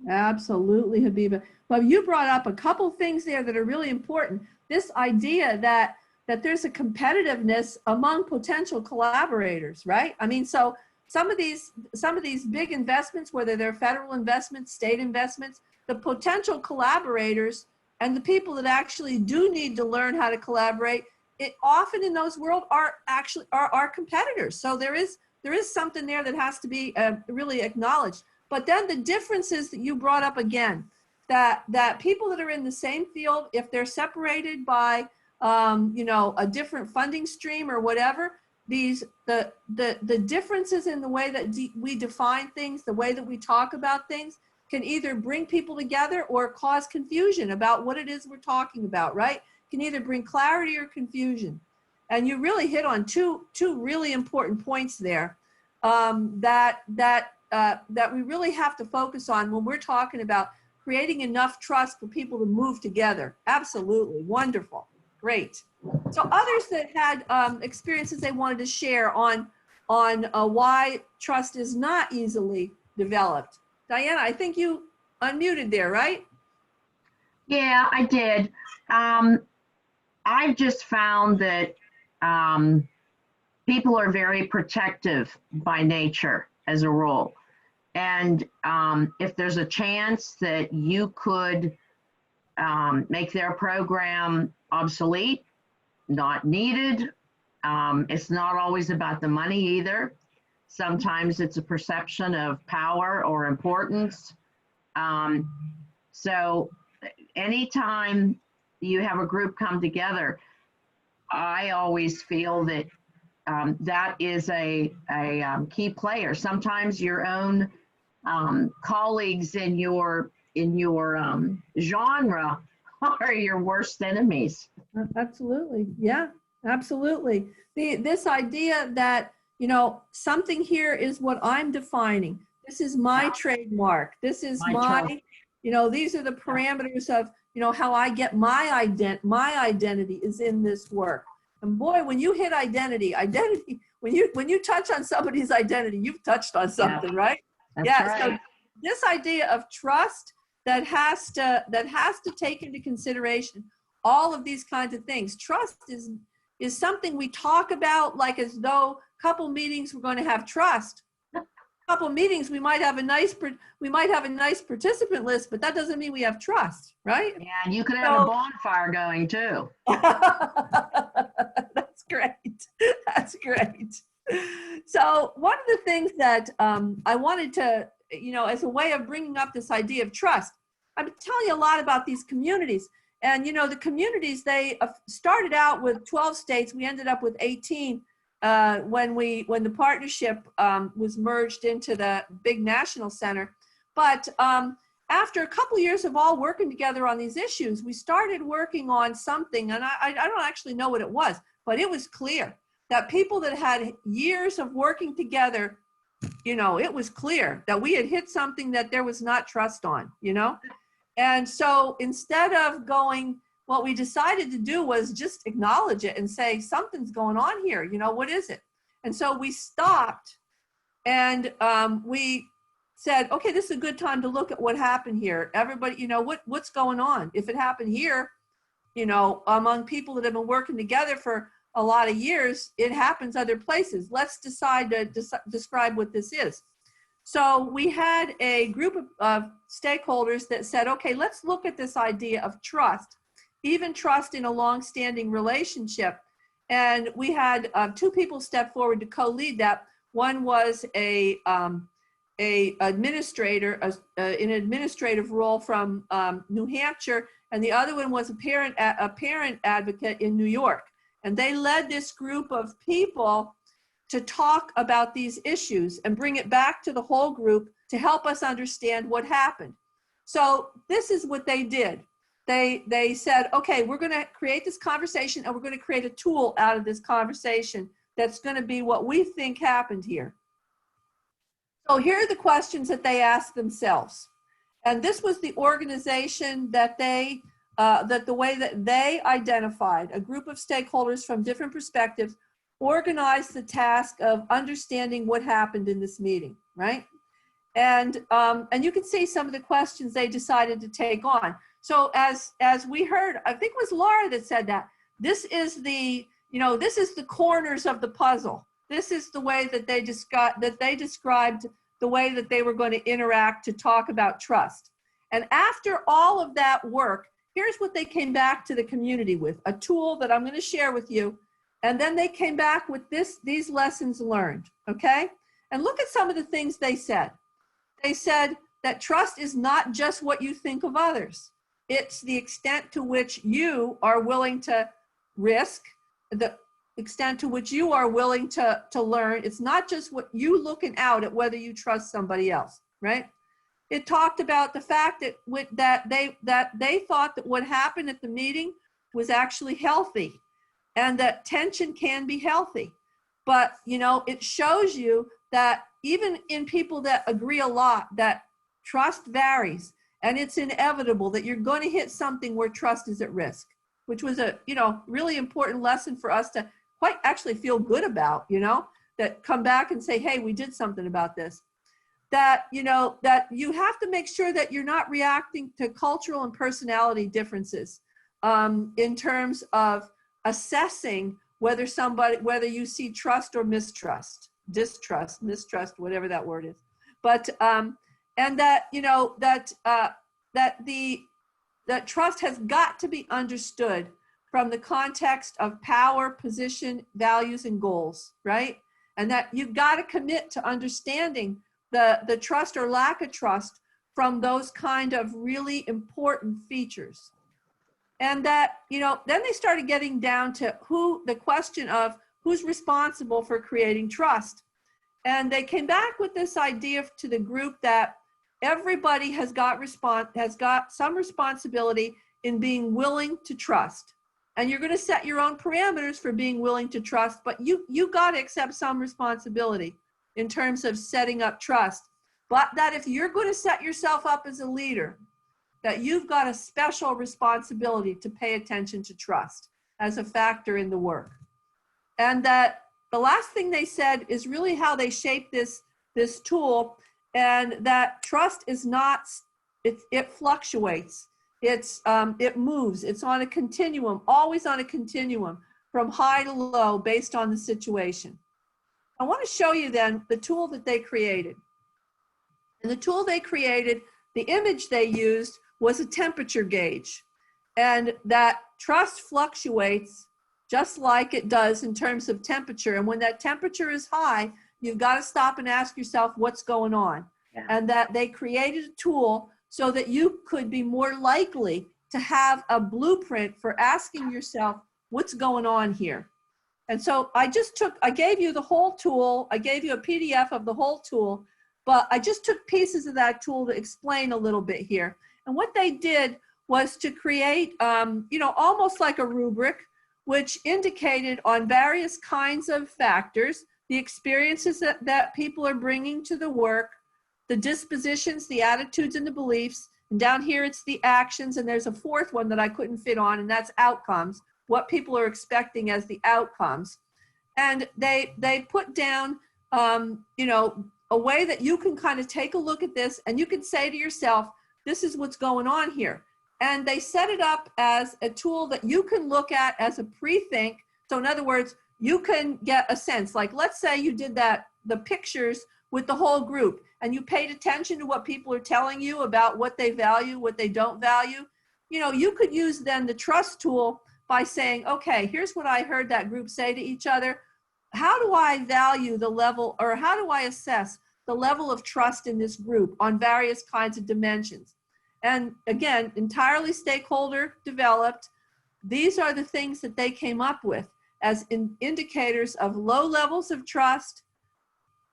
Absolutely, Habiba. Well, you brought up a couple things there that are really important. This idea that there's a competitiveness among potential collaborators, right? I mean, so some of these big investments, whether they're federal investments, state investments, the potential collaborators and the people that actually do need to learn how to collaborate, it often in those worlds are actually our competitors. So there is something there that has to be really acknowledged. But then the differences that you brought up again, that people that are in the same field, if they're separated by a different funding stream or whatever, the differences in the way that we define things, the way that we talk about things, can either bring people together or cause confusion about what it is we're talking about, right? Can either bring clarity or confusion. And you really hit on two really important points there that we really have to focus on when we're talking about creating enough trust for people to move together. Absolutely, wonderful, great. So others that had experiences they wanted to share on why trust is not easily developed. Diana, I think you unmuted there, right? Yeah, I did. I've just found that people are very protective by nature as a rule. And if there's a chance that you could make their program obsolete, not needed, it's not always about the money either. Sometimes it's a perception of power or importance. So anytime you have a group come together, I always feel that that is a key player. Sometimes your own colleagues in your genre are your worst enemies. Absolutely, yeah, absolutely. This idea that something here is what I'm defining. This is my trademark. This is my these are the parameters of how I get my identity is in this work. And boy, when you hit identity, when you touch on somebody's identity, you've touched on something, right? That's right. So this idea of trust that has to take into consideration all of these kinds of things. Trust is something we talk about like as though couple meetings we're going to have trust. couple of meetings, we might have a nice participant list, but that doesn't mean we have trust, right? Yeah, and you could have a bonfire going too. That's great. That's great. So one of the things that I wanted to, as a way of bringing up this idea of trust, I've been telling you a lot about these communities. And, the communities, they started out with 12 states. We ended up with 18 when the partnership was merged into the big national center. But after a couple of years of all working together on these issues, we started working on something, and I don't actually know what it was, but it was clear that people that had years of working together, it was clear that we had hit something that there was not trust on, And so instead of going, what we decided to do was just acknowledge it and say, something's going on here, what is it? And so we stopped and we said, okay, this is a good time to look at what happened here. Everybody, what's going on? If it happened here, among people that have been working together for a lot of years, it happens other places. Let's decide to describe what this is. So we had a group of stakeholders that said, okay, let's look at this idea of trust, even trust in a long-standing relationship. And we had two people step forward to co-lead that. One was an administrator, an administrative role from New Hampshire, and the other one was a parent advocate in New York. And they led this group of people to talk about these issues and bring it back to the whole group to help us understand what happened. So this is what they did. They said, okay, we're going to create this conversation and we're going to create a tool out of this conversation that's going to be what we think happened here. So here are the questions that they asked themselves. And this was the organization that the way that they identified, a group of stakeholders from different perspectives, organized the task of understanding what happened in this meeting, right? And you can see some of the questions they decided to take on. So as we heard, I think it was Laura that said that, this is the corners of the puzzle. This is the way that they described the way that they were going to interact to talk about trust. And after all of that work, here's what they came back to the community with, a tool that I'm going to share with you. And then they came back with these lessons learned, okay? And look at some of the things they said. They said that trust is not just what you think of others. It's the extent to which you are willing to risk, the extent to which you are willing to learn. It's not just what you looking out at whether you trust somebody else, right? It talked about the fact that they thought that what happened at the meeting was actually healthy and that tension can be healthy. But, it shows you that even in people that agree a lot, that trust varies and it's inevitable that you're going to hit something where trust is at risk, which was a, really important lesson for us to quite actually feel good about, that come back and say, hey, we did something about this. That, that you have to make sure that you're not reacting to cultural and personality differences in terms of assessing whether you see trust or mistrust, distrust, mistrust, whatever that word is. But, and that, that trust has got to be understood from the context of power, position, values, and goals, right? And that you've got to commit to understanding the trust or lack of trust from those kind of really important features. And that, then they started getting down to the question of who's responsible for creating trust. And they came back with this idea to the group that everybody has got some responsibility in being willing to trust. And you're going to set your own parameters for being willing to trust, but you got to accept some responsibility in terms of setting up trust. But that if you're going to set yourself up as a leader, that you've got a special responsibility to pay attention to trust as a factor in the work. And that the last thing they said is really how they shape this tool, and that trust is not, it fluctuates. It moves. It's on a continuum, always on a continuum from high to low based on the situation. I want to show you then the tool that they created. And the tool they created, the image they used was a temperature gauge. And that trust fluctuates just like it does in terms of temperature. And when that temperature is high, you've got to stop and ask yourself what's going on. Yeah. And that they created a tool so that you could be more likely to have a blueprint for asking yourself what's going on here. And so I gave you the whole tool. I gave you a PDF of the whole tool, but I just took pieces of that tool to explain a little bit here. And what they did was to create, almost like a rubric, which indicated on various kinds of factors, the experiences that people are bringing to the work, the dispositions, the attitudes, and the beliefs. And down here, it's the actions. And there's a fourth one that I couldn't fit on, and that's outcomes, what people are expecting as the outcomes. And they put down, a way that you can kind of take a look at this and you can say to yourself, this is what's going on here. And they set it up as a tool that you can look at as a pre-think. So in other words, you can get a sense, like let's say you did the pictures with the whole group and you paid attention to what people are telling you about what they value, what they don't value. You could use then the trust tool by saying, okay, here's what I heard that group say to each other. How do I value the level, or how do I assess the level of trust in this group on various kinds of dimensions? And again, entirely stakeholder developed. These are the things that they came up with as indicators of low levels of trust,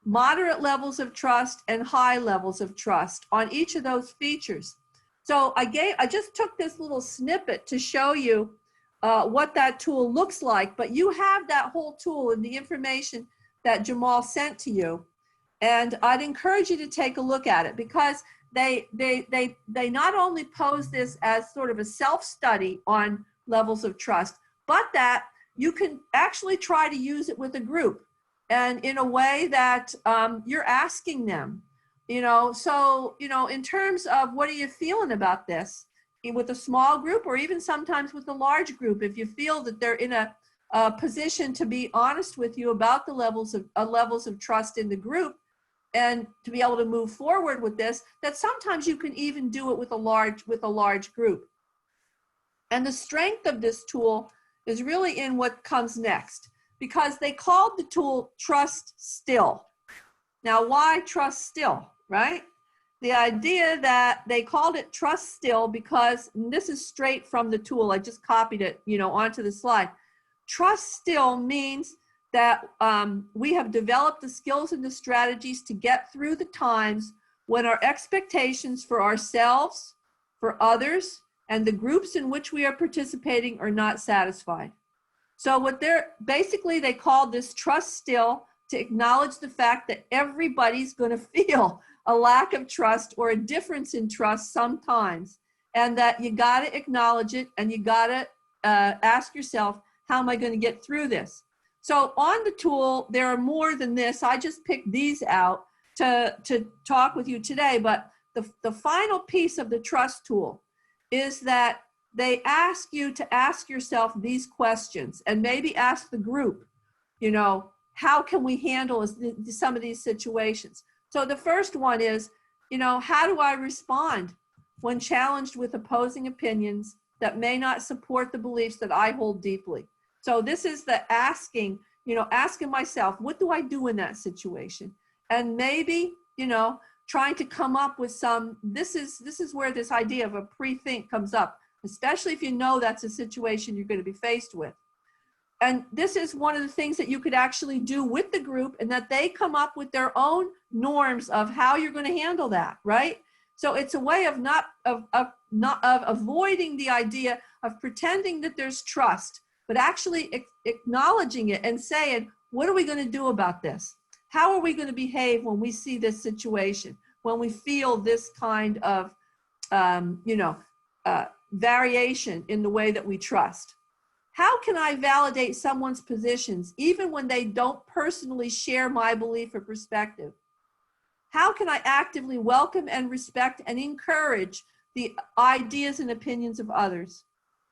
moderate levels of trust, and high levels of trust on each of those features. So I just took this little snippet to show you what that tool looks like, but you have that whole tool and the information that Jamal sent to you. And I'd encourage you to take a look at it, because they not only pose this as sort of a self-study on levels of trust, but that you can actually try to use it with a group and in a way that you're asking them, in terms of what are you feeling about this with a small group, or even sometimes with a large group, if you feel that they're in a position to be honest with you about the levels of trust in the group, and to be able to move forward with this, that sometimes you can even do it with a large group. And the strength of this tool is really in what comes next, because they called the tool Trust Still. Now, why Trust Still, right? The idea that they called it Trust Still because, and this is straight from the tool, I just copied it, onto the slide. Trust Still means that we have developed the skills and the strategies to get through the times when our expectations for ourselves, for others, and the groups in which we are participating are not satisfied. So what they called this Trust Still to acknowledge the fact that everybody's going to feel a lack of trust or a difference in trust sometimes, and that you got to acknowledge it, and you got to ask yourself, how am I going to get through this? So on the tool, there are more than this. I just picked these out to talk with you today, but the final piece of the trust tool is that they ask you to ask yourself these questions, and maybe ask the group, how can we handle some of these situations? So the first one is, how do I respond when challenged with opposing opinions that may not support the beliefs that I hold deeply? So this is the asking myself, what do I do in that situation? And maybe, trying to come up with this is where this idea of a pre-think comes up, especially if you know that's a situation you're going to be faced with. And this is one of the things that you could actually do with the group, and that they come up with their own norms of how you're going to handle that, right? So it's a way of not avoiding the idea of pretending that there's trust, but actually acknowledging it and saying, what are we going to do about this? How are we going to behave when we see this situation, when we feel this kind of, variation in the way that we trust? How can I validate someone's positions even when they don't personally share my belief or perspective? How can I actively welcome and respect and encourage the ideas and opinions of others?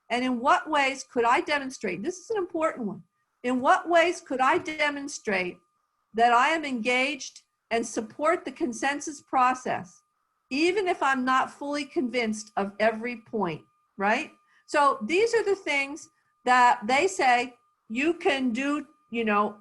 And in what ways could I demonstrate, this is an important one, in what ways could I demonstrate that I am engaged and support the consensus process, even if I'm not fully convinced of every point, right? So these are the things that they say you can do, you know,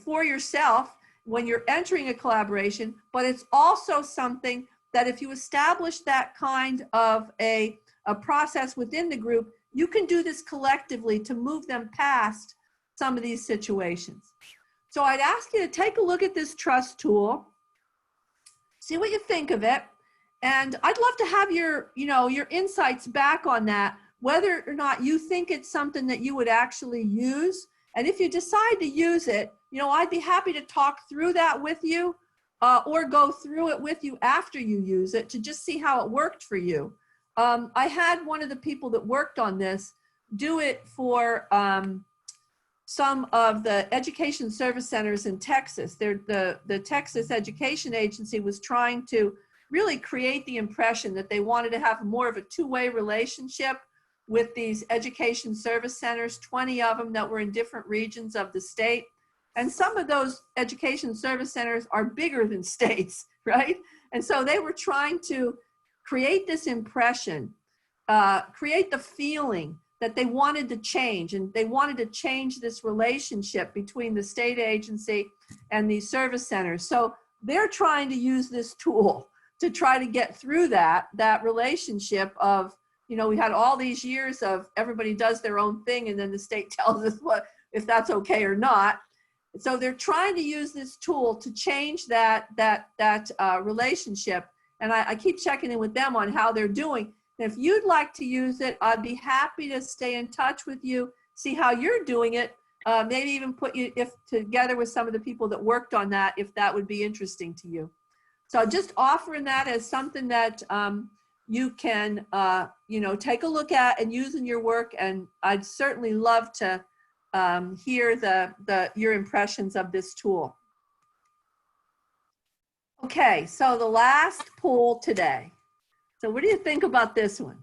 for yourself when you're entering a collaboration, but it's also something that if you establish that kind of a process within the group, you can do this collectively to move them past some of these situations. So I'd ask you to take a look at this trust tool, see what you think of it, and I'd love to have your, you know, your insights back on that, whether or not you think it's something that you would actually use. And if you decide to use it, you know, I'd be happy to talk through that with you or go through it with you after you use it to just see how it worked for you. I had one of the people that worked on this do it for some of the education service centers in Texas. The Texas Education Agency was trying to really create the impression that they wanted to have more of a two-way relationship with these education service centers, 20 of them that were in different regions of the state. And some of those education service centers are bigger than states, right? And so they were trying to create this impression, create the feeling that they wanted to change, and they wanted to change this relationship between the state agency and these service centers. So they're trying to use this tool to try to get through that relationship of, you know, we had all these years of everybody does their own thing and then the state tells us what if that's okay or not. So they're trying to use this tool to change that relationship. And I keep checking in with them on how they're doing. And if you'd like to use it, I'd be happy to stay in touch with you, see how you're doing it, maybe even put you together with some of the people that worked on that, if that would be interesting to you. So just offering that as something that you can, you know, take a look at and use in your work. And I'd certainly love to hear your impressions of this tool. Okay, so the last poll today. So what do you think about this one?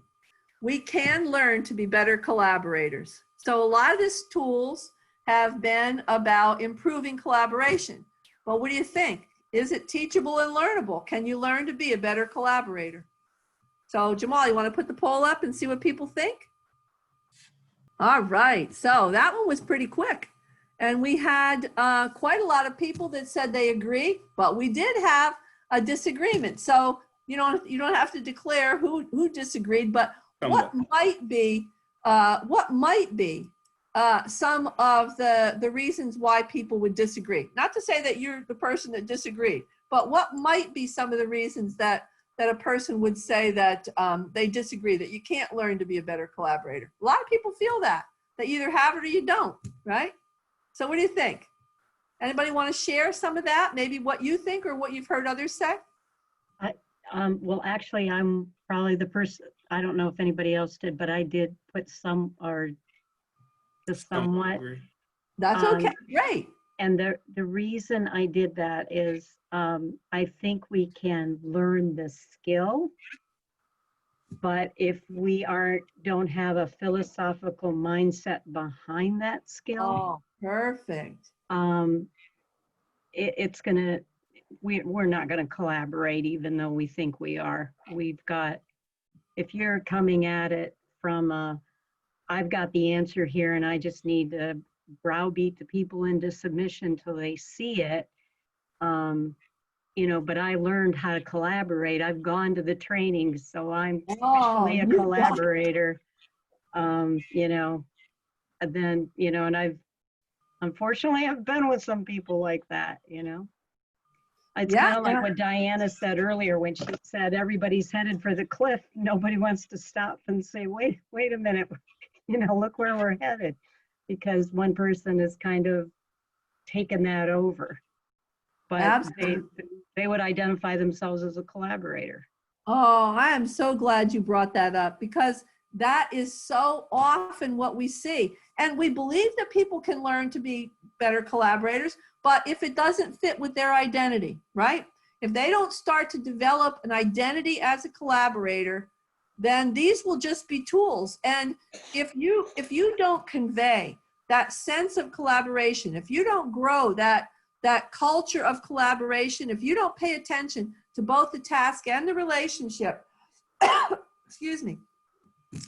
We can learn to be better collaborators. So a lot of these tools have been about improving collaboration. But what do you think? Is it teachable and learnable? Can you learn to be a better collaborator? So Jamal, you want to put the poll up and see what people think? All right, so that one was pretty quick. And we had quite a lot of people that said they agree, but we did have a disagreement. So you don't have to declare who disagreed, but what might be some of the reasons why people would disagree. Not to say that you're the person that disagreed, but what might be some of the reasons that a person would say that they disagree, that you can't learn to be a better collaborator. A lot of people feel that you either have it or you don't, right? So what do you think? Anybody want to share some of that? Maybe what you think or what you've heard others say? Well, actually, I'm probably the person, I don't know if anybody else did, but I did put some or just somewhat. That's okay, great. And the reason I did that is I think we can learn the skill, but if we don't have a philosophical mindset behind that skill. Oh, perfect. It's gonna, we're not gonna collaborate even though we think we are. We've got, if you're coming at it from I've got the answer here and I just need to browbeat the people into submission till they see it, you know, but I learned how to collaborate. I've gone to the training, so I'm officially a collaborator, you know, and then, you know, and unfortunately, I've been with some people like that, you know. It's kind of like what Diana said earlier when she said, everybody's headed for the cliff. Nobody wants to stop and say, wait a minute, you know, look where we're headed. Because one person has kind of taken that over. But they would identify themselves as a collaborator. Oh, I am so glad you brought that up, because that is so often what we see. And we believe that people can learn to be better collaborators, but if it doesn't fit with their identity, right? If they don't start to develop an identity as a collaborator, then these will just be tools. And if you don't convey that sense of collaboration, if you don't grow that that culture of collaboration, if you don't pay attention to both the task and the relationship, excuse me,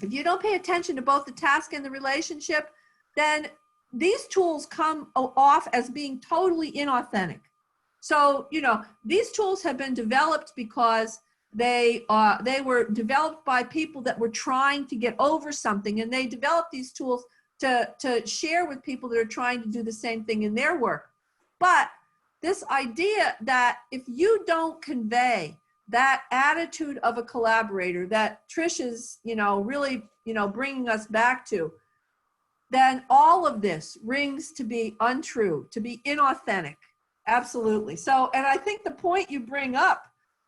if you don't pay attention to both the task and the relationship, then these tools come off as being totally inauthentic. So, you know, these tools have been developed because they were developed by people that were trying to get over something, and they developed these tools to share with people that are trying to do the same thing in their work. But this idea that if you don't convey that attitude of a collaborator that Trish is, you know, really, you know, bringing us back to, then all of this rings to be untrue, to be inauthentic. Absolutely. So, and I think the point you bring up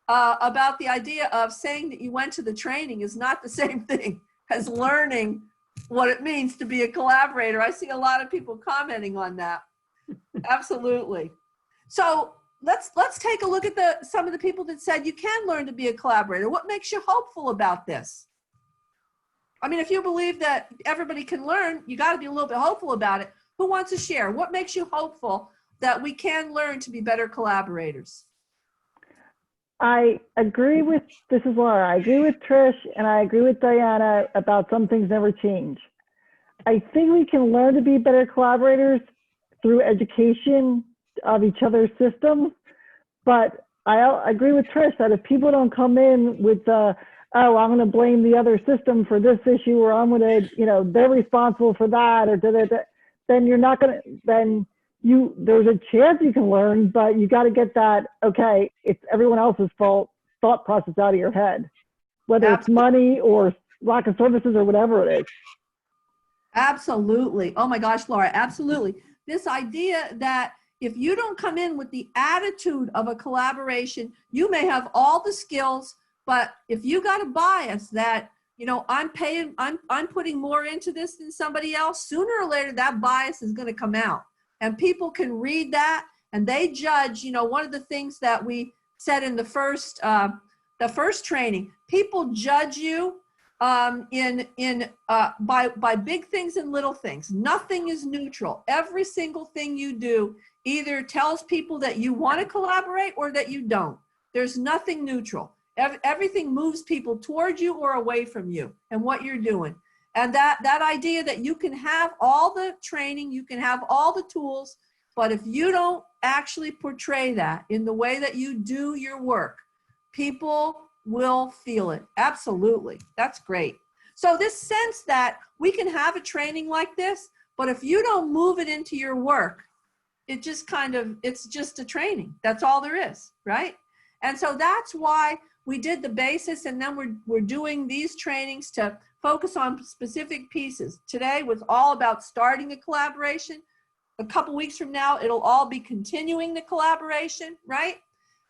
about the idea of saying that you went to the training is not the same thing as learning what it means to be a collaborator. I see a lot of people commenting on that. Absolutely. So let's take a look at some of the people that said you can learn to be a collaborator. What makes you hopeful about this? I mean, if you believe that everybody can learn, you got to be a little bit hopeful about it. Who wants to share? What makes you hopeful that we can learn to be better collaborators? I agree with, this is Laura, I agree with Trish and I agree with Diana about some things never change. I think we can learn to be better collaborators through education of each other's systems, but I agree with Trish that if people don't come in with oh, I'm going to blame the other system for this issue, or I'm going to, you know, they're responsible for that, or then you're not going to, then there's a chance you can learn, but you got to get that, okay, it's everyone else's fault thought process out of your head, whether it's money or lack of services or whatever it is. Absolutely. Oh my gosh, Laura, absolutely. This idea that if you don't come in with the attitude of a collaboration, you may have all the skills, but if you got a bias that, you know, I'm putting more into this than somebody else, sooner or later that bias is going to come out. And people can read that and they judge. You know, one of the things that we said in the first training, people judge you by big things and little things. Nothing is neutral. Every single thing you do either tells people that you want to collaborate or that you don't. There's nothing neutral. Everything moves people towards you or away from you and what you're doing. And that idea that you can have all the training, you can have all the tools, but if you don't actually portray that in the way that you do your work, people will feel it. Absolutely. That's great. So this sense that we can have a training like this, but if you don't move it into your work, it just it's just a training. That's all there is, right? And so that's why we did the basis, and then we're doing these trainings to focus on specific pieces. Today was all about starting a collaboration. A couple weeks from now, it'll all be continuing the collaboration, right?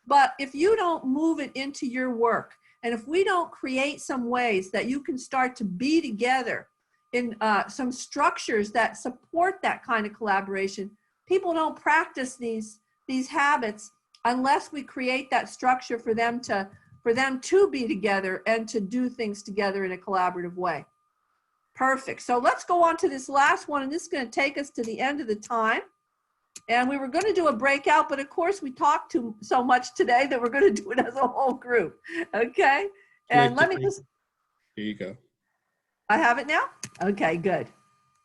But if you don't move it into your work, and if we don't create some ways that you can start to be together in some structures that support that kind of collaboration, people don't practice these habits unless we create that structure for them to be together and to do things together in a collaborative way. Perfect. So let's go on to this last one, and this is going to take us to the end of the time. And we were going to do a breakout, but of course we talked so much today that we're going to do it as a whole group. Okay. And let me just. Here you go. I have it now? Okay, good.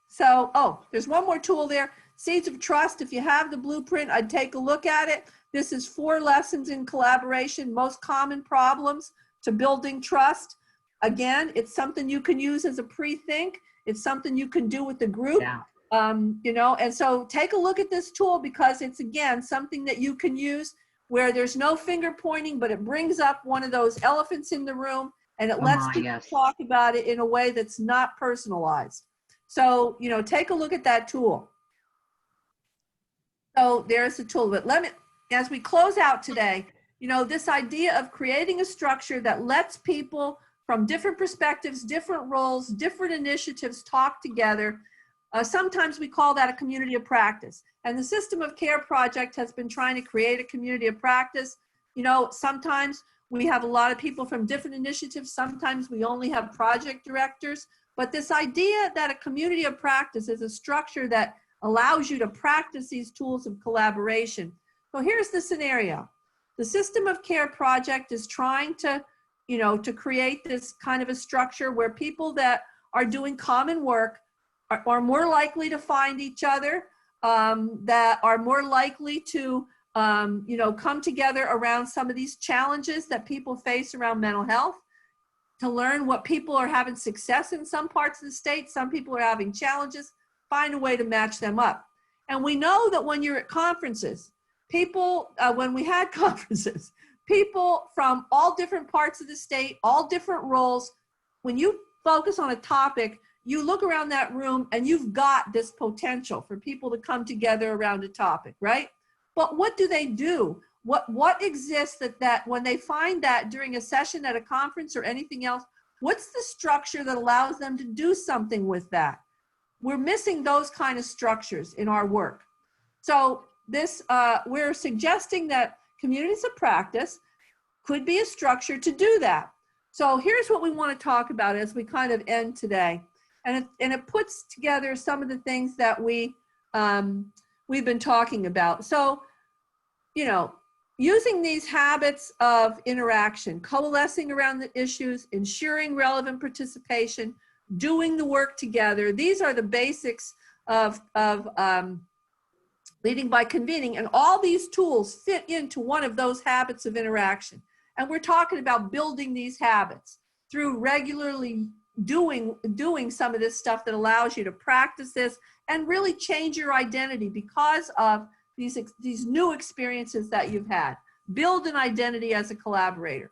So, there's one more tool there. Seeds of Trust. If you have the blueprint, I'd take a look at it. This is 4 lessons in collaboration, most common problems to building trust. Again, it's something you can use as a pre-think. It's something you can do with the group. Yeah. You know, and so take a look at this tool because it's, again, something that you can use where there's no finger pointing, but it brings up one of those elephants in the room and it lets people talk about it in a way that's not personalized. So, you know, take a look at that tool. So there's the tool. But let me, as we close out today, you know, this idea of creating a structure that lets people from different perspectives, different roles, different initiatives talk together. Sometimes we call that a community of practice. And the System of Care Project has been trying to create a community of practice. You know, sometimes we have a lot of people from different initiatives. Sometimes we only have project directors. But this idea that a community of practice is a structure that allows you to practice these tools of collaboration So here's the scenario. The System of Care project is trying to, to create this kind of a structure where people that are doing common work are more likely to find each other, that are more likely to, come together around some of these challenges that people face around mental health, to learn what people are having success in some parts of the state, some people are having challenges, find a way to match them up. And we know that when you're at conferences, people, when we had conferences, people from all different parts of the state, all different roles, when you focus on a topic, you look around that room and you've got this potential for people to come together around a topic, right? But what do they do? What exists that when they find that during a session at a conference or anything else, what's the structure that allows them to do something with that? We're missing those kind of structures in our work. So this, we're suggesting that communities of practice could be a structure to do that. So here's what we want to talk about as we kind of end today. And it puts together some of the things that we've been talking about. So, using these habits of interaction, coalescing around the issues, ensuring relevant participation, doing the work together. These are the basics of leading by convening, and all these tools fit into one of those habits of interaction. And we're talking about building these habits through regularly doing some of this stuff that allows you to practice this and really change your identity because of these new experiences that you've had. Build an identity as a collaborator.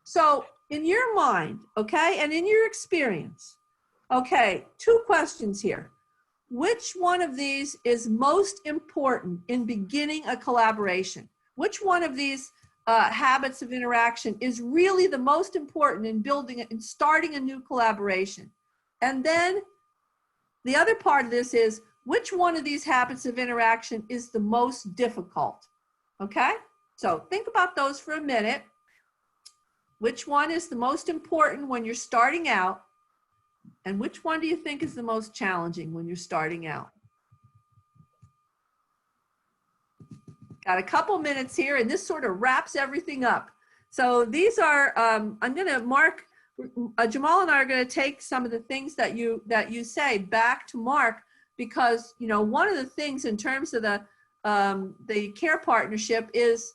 So in your mind, okay, and in your experience, okay, 2 questions here. Which one of these is most important in beginning a collaboration? Which one of these habits of interaction is really the most important in building it and starting a new collaboration? And then the other part of this is, which one of these habits of interaction is the most difficult? Okay, so think about those for a minute. Which one is the most important when you're starting out? And which one do you think is the most challenging when you're starting out? Got a couple minutes here, and this sort of wraps everything up. So these are, I'm going to mark, Jamal and I are going to take some of the things that you say back to Mark, because, one of the things in terms of the care partnership is,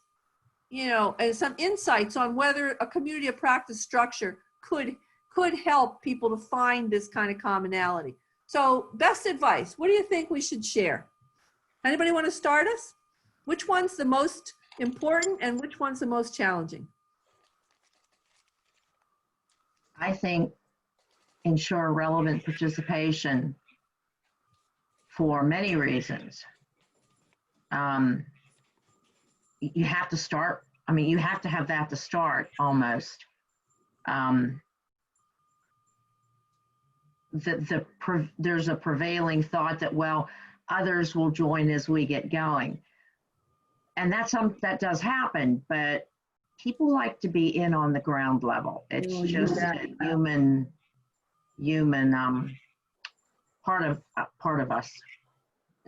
and some insights on whether a community of practice structure could help people to find this kind of commonality. So best advice, what do you think we should share? Anybody want to start us? Which one's the most important and which one's the most challenging? I think ensure relevant participation for many reasons. You have to start, you have to have that to start almost. There's a prevailing thought that, well, others will join as we get going. And that does happen, but people like to be in on the ground level. It's just a human part of us.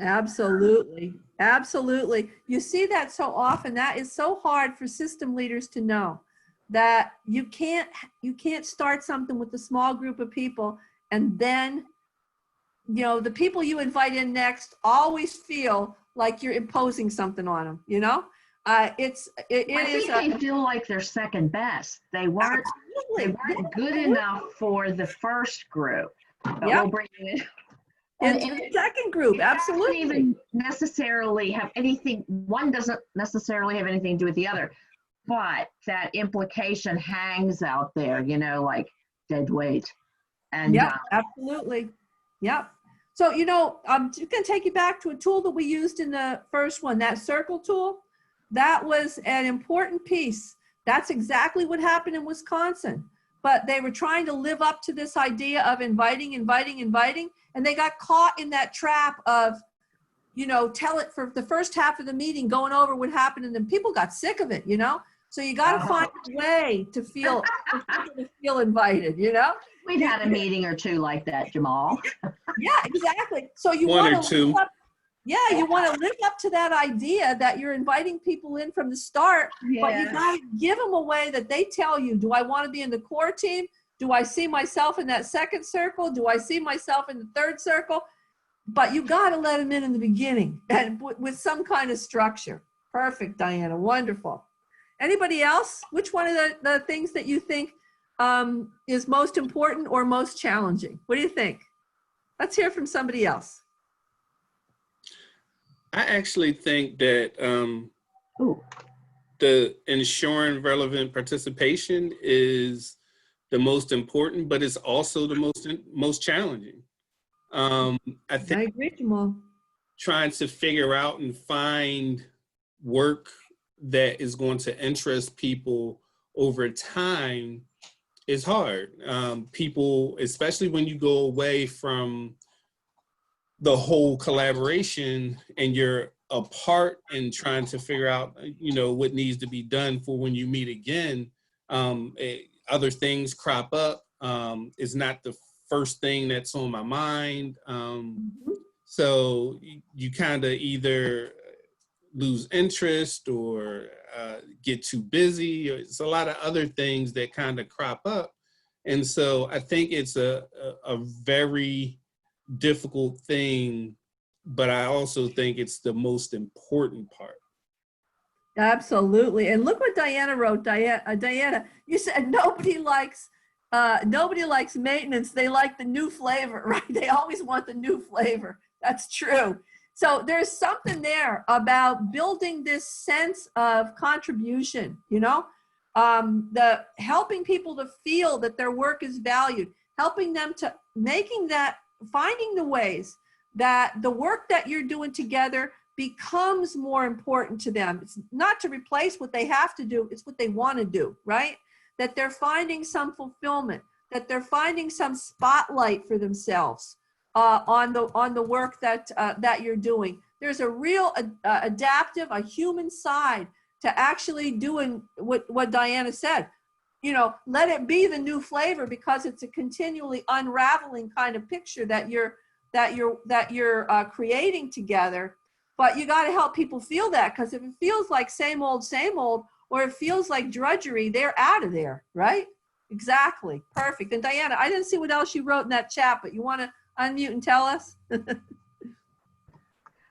Absolutely, absolutely. You see that so often. That is so hard for system leaders to know, that you can't start something with a small group of people and then, the people you invite in next always feel like you're imposing something on them, I think they feel like they're second best. They weren't good enough for the first group. But we'll bring it in. And the second group, absolutely. Doesn't even necessarily have anything, one doesn't necessarily have anything to do with the other, but that implication hangs out there, like dead weight. And absolutely. Yep. So, I'm just going to take you back to a tool that we used in the first one, that circle tool. That was an important piece. That's exactly what happened in Wisconsin. But they were trying to live up to this idea of inviting, and they got caught in that trap of, tell it for the first half of the meeting, going over what happened, and then people got sick of it, So you got to find a way to feel invited, We've had a meeting or two like that, Jamal. Yeah, exactly. So you One want or to two. Yeah, you want to live up to that idea that you're inviting people in from the start, but you got to give them a way that they tell you, do I want to be in the core team? Do I see myself in that second circle? Do I see myself in the third circle? But you got to let them in the beginning and with some kind of structure. Perfect, Diana. Wonderful. Anybody else? Which one of the things that you think is most important or most challenging? What do you think? Let's hear from somebody else. I actually think that the ensuring relevant participation is the most important, but it's also the most challenging. I think I agree, Jamal. Trying to figure out and find work that is going to interest people over time is hard. People, especially when you go away from the whole collaboration and you're apart and trying to figure out, what needs to be done for when you meet again, other things crop up. It's not the first thing that's on my mind. So you kind of either lose interest or get too busy. It's a lot of other things that kind of crop up. And so I think it's a very difficult thing, but I also think it's the most important part. Absolutely. And look what Diana wrote. Diana, you said nobody likes maintenance. They like the new flavor, right? They always want the new flavor. That's true. So there's something there about building this sense of contribution, the helping people to feel that their work is valued, helping them to finding the ways that the work that you're doing together becomes more important to them. It's not to replace what they have to do, it's what they want to do, right? That they're finding some fulfillment, that they're finding some spotlight for themselves on the work that you're doing. There's a real adaptive, a human side to actually doing what Diana said. Let it be the new flavor, because it's a continually unraveling kind of picture that you're creating together. But you got to help people feel that, because if it feels like same old, or it feels like drudgery, they're out of there, right? Exactly. Perfect. And Diana, I didn't see what else you wrote in that chat, but you want to unmute and tell us?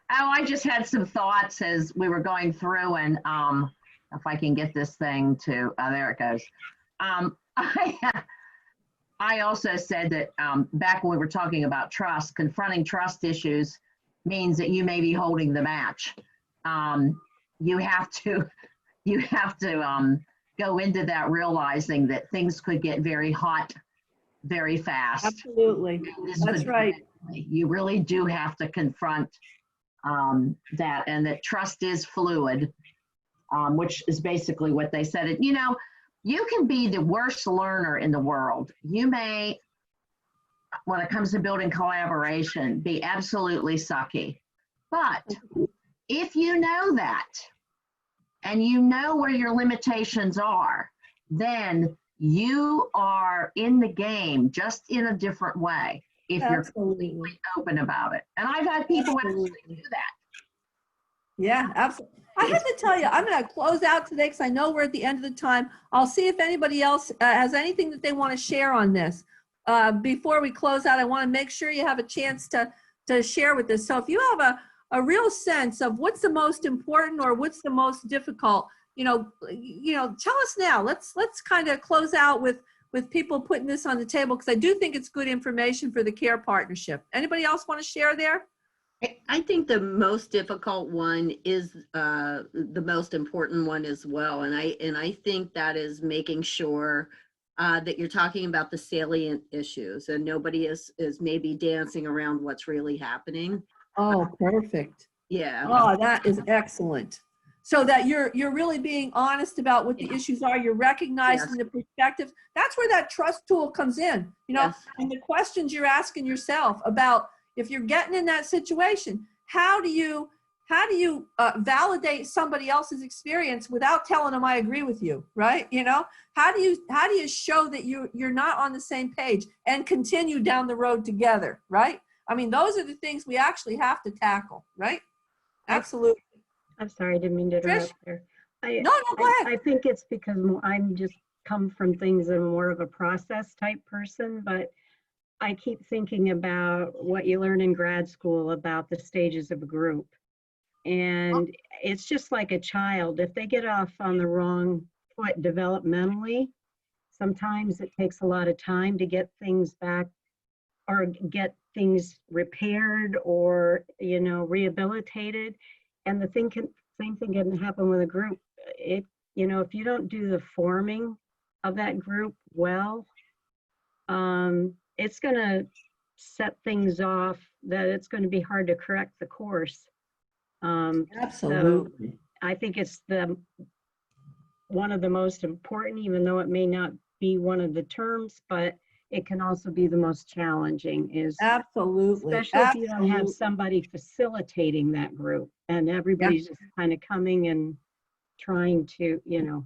I just had some thoughts as we were going through, and if I can get this thing to, there it goes. I also said that back when we were talking about trust, confronting trust issues means that you may be holding the match. You have to go into that realizing that things could get very hot very fast. Absolutely. That's right. You really do have to confront that, and that trust is fluid, which is basically what they said. You can be the worst learner in the world. You may, when it comes to building collaboration, be absolutely sucky. But if you know that, and you know where your limitations are, then you are in the game, just in a different way, if you're completely open about it. And I've had people actually do that. Yeah, absolutely. I have to tell you, I'm going to close out today because I know we're at the end of the time. I'll see if anybody else has anything that they want to share on this. Before we close out, I want to make sure you have a chance to share with us. So if you have a real sense of what's the most important or what's the most difficult, tell us now. Let's kind of close out with people putting this on the table, because I do think it's good information for the care partnership. Anybody else want to share there? I think the most difficult one is the most important one as well. And I think that is making sure that you're talking about the salient issues and nobody is maybe dancing around what's really happening. Oh, perfect. Yeah. Oh, that is excellent. So that you're really being honest about what the issues are. You're recognizing the perspectives. That's where that trust tool comes in, and the questions you're asking yourself about, if you're getting in that situation, how do you validate somebody else's experience without telling them I agree with you, right? How do you show that you're not on the same page and continue down the road together, right? I mean, those are the things we actually have to tackle, right? Absolutely. I'm sorry, I didn't mean to interrupt there. No, go ahead. I think it's because I'm just come from things and more of a process type person, but I keep thinking about what you learn in grad school about the stages of a group. And it's just like a child. If they get off on the wrong foot developmentally, sometimes it takes a lot of time to get things back or get things repaired or, you know, rehabilitated. And the same thing can happen with a group. You know, if you don't do the forming of that group well, it's going to set things off that it's going to be hard to correct the course. Absolutely. So I think it's one of the most important, even though it may not be one of the terms, but it can also be the most challenging. Absolutely. Especially if you don't have somebody facilitating that group and everybody's just kind of coming and trying to, you know.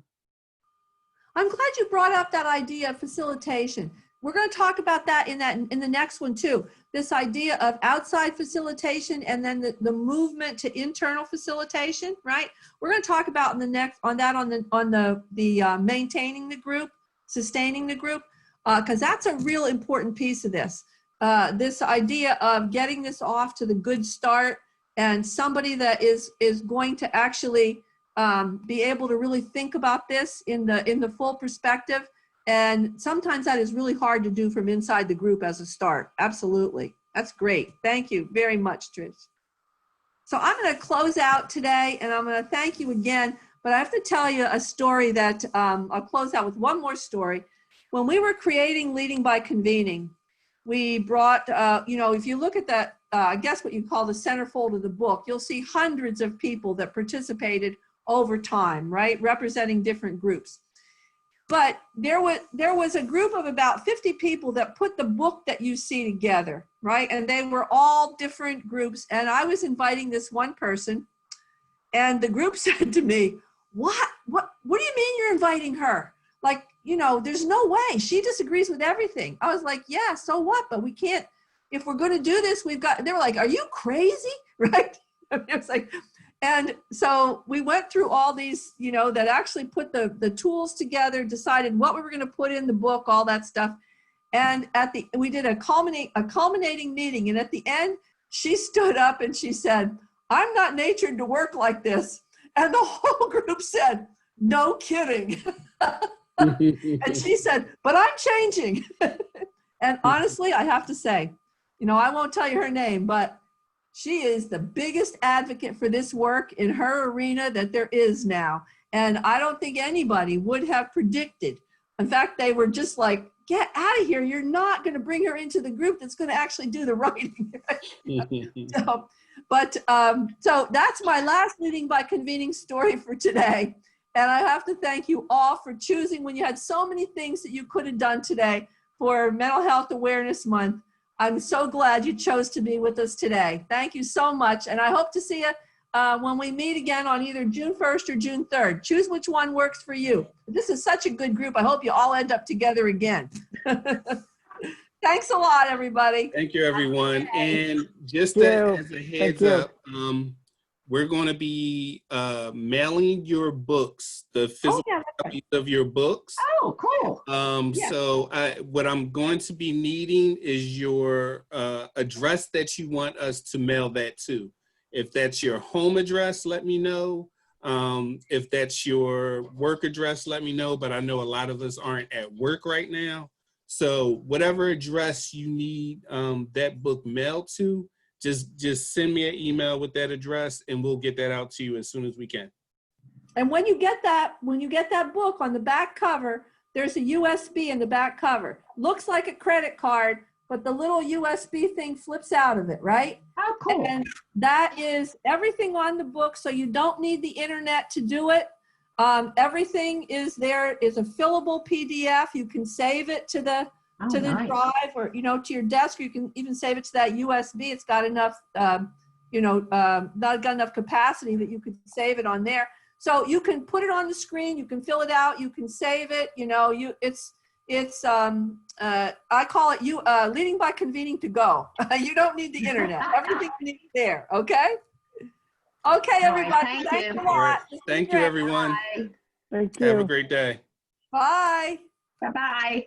I'm glad you brought up that idea of facilitation. We're going to talk about that in the next one too. This idea of outside facilitation and then the movement to internal facilitation, right? We're going to talk about on the maintaining the group, sustaining the group, because that's a real important piece of this. This idea of getting this off to the good start and somebody that is going to actually be able to really think about this in the full perspective. And sometimes that is really hard to do from inside the group as a start. Absolutely. That's great. Thank you very much, Trish. So I'm going to close out today and I'm going to thank you again, but I have to tell you a story that I'll close out with one more story. When we were creating Leading by Convening, we brought, you know, if you look at that, I guess what you call the centerfold of the book, you'll see hundreds of people that participated over time, right? Representing different groups. But there was a group of about 50 people that put the book that you see together, right? And they were all different groups. And I was inviting this one person and the group said to me, what do you mean you're inviting her? Like, you know, there's no way. She disagrees with everything. I was like, yeah, so what? But we can't, if we're going to do this, they were like, are you crazy? Right? I mean, it was like, and so we went through all these, you know, that actually put the tools together, decided what we were going to put in the book, all that stuff. And we did a culminating meeting. And at the end, she stood up and she said, I'm not natured to work like this. And the whole group said, no kidding. And she said, but I'm changing. And honestly, I have to say, you know, I won't tell you her name, but she is the biggest advocate for this work in her arena that there is now. And I don't think anybody would have predicted. In fact, they were just like, get out of here. You're not going to bring her into the group that's going to actually do the writing. So that's my last Leading by Convening story for today. And I have to thank you all for choosing when you had so many things that you could have done today for Mental Health Awareness Month. I'm so glad you chose to be with us today. Thank you so much. And I hope to see you when we meet again on either June 1st or June 3rd. Choose which one works for you. This is such a good group. I hope you all end up together again. Thanks a lot, everybody. Thank you, everyone. And just as a heads up, we're going to be mailing your books, the physical copies of your books. Oh, cool. So what I'm going to be needing is your address that you want us to mail that to. If that's your home address, let me know. If that's your work address, let me know. But I know a lot of us aren't at work right now. So whatever address you need that book mailed to, just send me an email with that address and we'll get that out to you as soon as we can. And when you get that book, on the back cover, there's a USB in the back cover. Looks like a credit card, but the little USB thing flips out of it, right? Oh, cool. And that is everything on the book, so you don't need the internet to do it. Everything is there, is a fillable PDF. You can save it to the nice. drive or, you know, to your desk. You can even save it to that USB. It's got enough, not got enough capacity that you could save it on there. So you can put it on the screen, you can fill it out, you can save it, you know, I call it Leading by Convening to go. You don't need the internet. Everything you need there, okay? Okay, right, everybody. thank Thanks you. a All right. lot. This was Thank you, great. everyone. Bye. Thank Have a you. great day. Bye. Bye-bye.